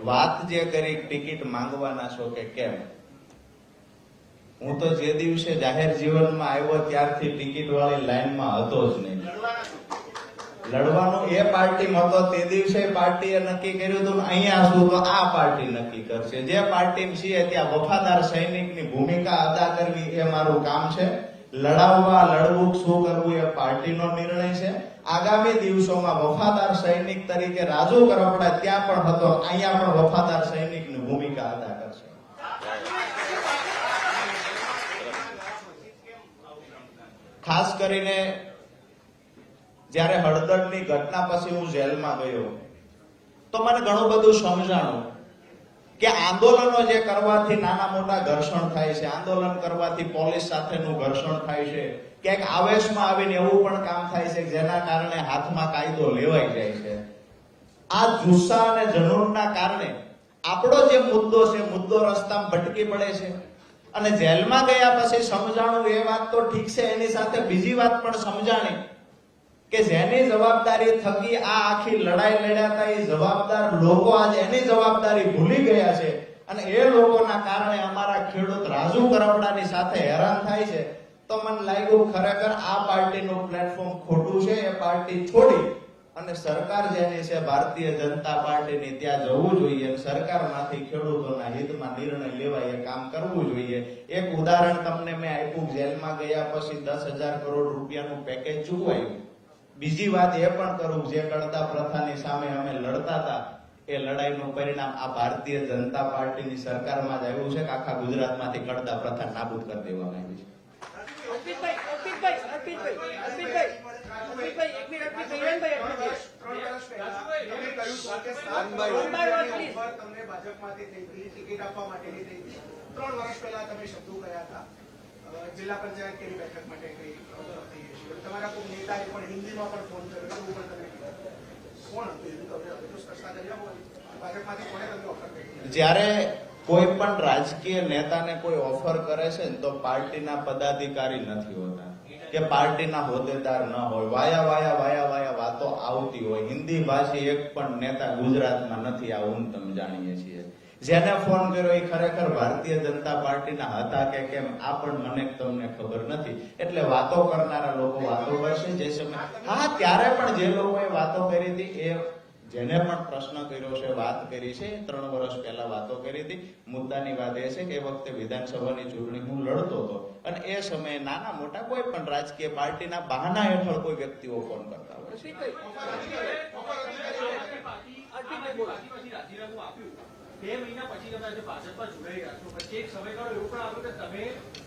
વાત જે કરી ટિકિટ માંગવાના છો કે કેમ, હું તો જે દિવસે જાહેર જીવનમાં આવ્યો ત્યારથી ટિકિટ વાળી લાઈનમાં હતો જ નહીં. લડવાનો એ પાર્ટીમાં હતો તે દિવસે પાર્ટીએ નક્કી કર્યું હતું, અહીંયા શું તો આ પાર્ટી નક્કી કરશે. જે પાર્ટી છીએ ત્યાં વફાદાર સૈનિકની ભૂમિકા અદા કરવી એ મારું કામ છે. લડવું શું કરવું એ પાર્ટીનો નિર્ણય છે. આગામી દિવસોમાં વફાદાર સૈનિક તરીકે રાજુ કરપડા ત્યાં પણ હતો, અહીંયા પણ વફાદાર સૈનિકની ભૂમિકા અદા કરશે. ખાસ કરીને જયારે હળદરની ઘટના પછી હું જેલમાં ગયો તો મને ઘણું બધું સમજાણું કે આંદોલનો જે કરવાથી નાના મોટા ઘર્ષણ થાય છે, આંદોલન કરવાથી પોલીસ સાથેનું ઘર્ષણ થાય છે, ક્યાંક આવેશમાં આવીને એવું પણ કામ થાય છે જેના કારણે હાથમાં કાયદો લેવાઈ જાય છે. આ જુસ્સા અને જનૂનના કારણે આપણો જે મુદ્દો છે, મુદ્દો રસ્તામાં ભટકી પડે છે. અને જેલમાં ગયા પછી સમજાણું એ વાત તો ઠીક છે, એની સાથે બીજી વાત પણ સમજાણી કે જેની જવાબદારી થકી આ આખી લડાઈ લડ્યા હતા એ જવાબદાર લોકો આજે એની જવાબદારી ભૂલી ગયા છે. અને એ લોકોના કારણે અમારા ખેડૂત રાજુ કરપડાની સાથે હેરાન થાય છે. તો મને લાગ્યું ખરેખર આ પાર્ટીનું પ્લેટફોર્મ ખોટું છે. એ પાર્ટી છોડી અને સરકાર જેની છે ભારતીય જનતા પાર્ટીની ત્યાં જવું જોઈએ. સરકારમાંથી ખેડૂતોના હિતમાં નિર્ણય લેવાય એ કામ કરવું જોઈએ. એક ઉદાહરણ તમને મેં આપ્યું, જેલમાં ગયા પછી 10,000 કરોડ રૂપિયાનું પેકેજ ચૂકવાયું. બીજી વાત એ પણ કરું, જે કડતા પ્રથાની સામે અમે લડતા હતા એ લડાઈનું પરિણામ આ ભારતીય જનતા પાર્ટીની સરકારમાં જ આવ્યું છે કે આખા ગુજરાતમાંથી કડતા પ્રથા નાબૂદ કરી દેવામાં આવી છે. જિલ્લા પંચાયત કેવી બેઠક માટે કઈ તમારા કોઈ નેતાએ પણ હિન્દીમાં પણ ફોન કર્યો, એવું પણ તમે કોણ ભાજપમાંથી કોને તમને ઓફર કરી? જ્યારે કોઈ પણ રાજકીય નેતાને કોઈ ઓફર કરે છે ને તો પાર્ટીના પદાધિકારી નથી હોતા કે પાર્ટીના હોદ્દેદાર ન હોય. વાયા વાતો આવતી હોય. હિન્દી ભાષી એક પણ નેતા ગુજરાતમાં નથી, આવું તમે જાણીએ છીએ. જેને ફોન કર્યો એ ખરેખર ભારતીય જનતા પાર્ટીના હતા કે કેમ આ પણ મને તમને ખબર નથી. એટલે વાતો કરનારા લોકો વાતો કરશે. જે સમય ત્યારે પણ જે લોકોએ વાતો કરી હતી એ જેને પણ પ્રશ્ન કર્યો છે, વાત કરી છે, 3 વર્ષ પહેલા વાતો કરી હતી. મુદ્દાની વાત એ છે કે એ વખતે વિધાનસભાની ચૂંટણી હું લડતો હતો અને એ સમયે નાના મોટા કોઈ પણ રાજકીય પાર્ટીના બહાના હેઠળ કોઈ વ્યક્તિઓ ફોન કરતા હોય છે. 2 મહિના પછી તમે આજે ભાજપમાં જોડાઈ રહ્યા છો. પછી એક સમયગાળો એવો પણ આવ્યો કે તમે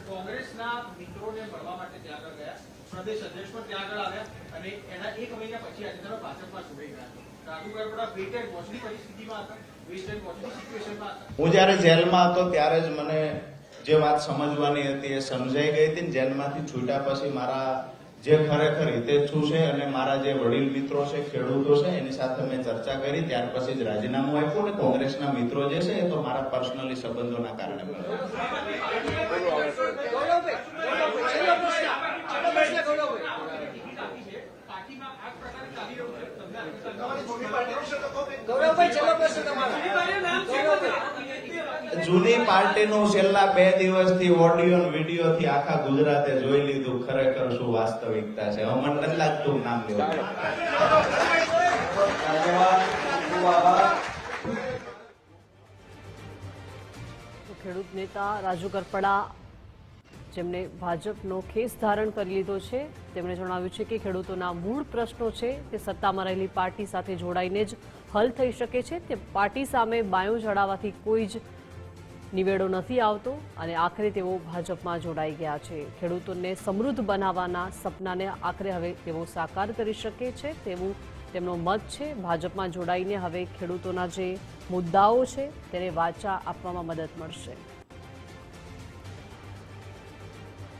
કોંગ્રેસના મિત્રોને મળવા માટે ત્યાં આગળ ગયા, પ્રદેશ અધ્યક્ષ પણ ત્યાં આગળ આવ્યા અને એના 1 મહિના પછી આજે તમે ભાજપમાં જોડાઈ ગયા છો. રાજુ કરપડા વેઇટ એન્ડ વોચની પરિસ્થિતિમાં હતા, વેઇટ એન્ડ વોચની સિચ્યુએશનમાં હતા. હું જયારે જેલમાં હતો ત્યારે જ મને જે વાત સમજવાની હતી એ સમજાઈ ગઈ હતી. જેલમાંથી છૂટ્યા પછી મારા જે ખરેખર હિતેચ્છુ છે અને મારા જે વડીલ મિત્રો છે, ખેડૂતો છે, એની સાથે મેં ચર્ચા કરી. ત્યાર પછી જ રાજીનામું આપ્યું. અને કોંગ્રેસના મિત્રો જે છે એ તો મારા પર્સનલી સંબંધોના કારણે જૂની પાર્ટીનું છેલ્લા 2 દિવસથી ઓડિયો વિડીયો થી આખા ગુજરાતે જોઈ લીધું ખરેખર શું વાસ્તવિકતા છે. હવે મને નથી લાગતું નામ લેવું. ખેડૂત નેતા રાજુ કરપડા જેમણે ભાજપનો ખેસ ધારણ કરી લીધો છે, તેમણે જણાવ્યું છે કે ખેડૂતોના મૂળ પ્રશ્નો છે તે સત્તામાં રહેલી પાર્ટી સાથે જોડાઈને જ હલ થઈ શકે છે. તે પાર્ટી સામે બાયું ચડાવવાથી કોઈ જ નિવેડો નથી આવતો અને આખરે તેઓ ભાજપમાં જોડાઈ ગયા છે. ખેડૂતોને સમૃદ્ધ બનાવવાના સપનાને આખરે હવે તેઓ સાકાર કરી શકે છે તેવું તેમનો મત છે. ભાજપમાં જોડાઈને હવે ખેડૂતોના જે મુદ્દાઓ છે તેને વાચા આપવામાં મદદ મળશે.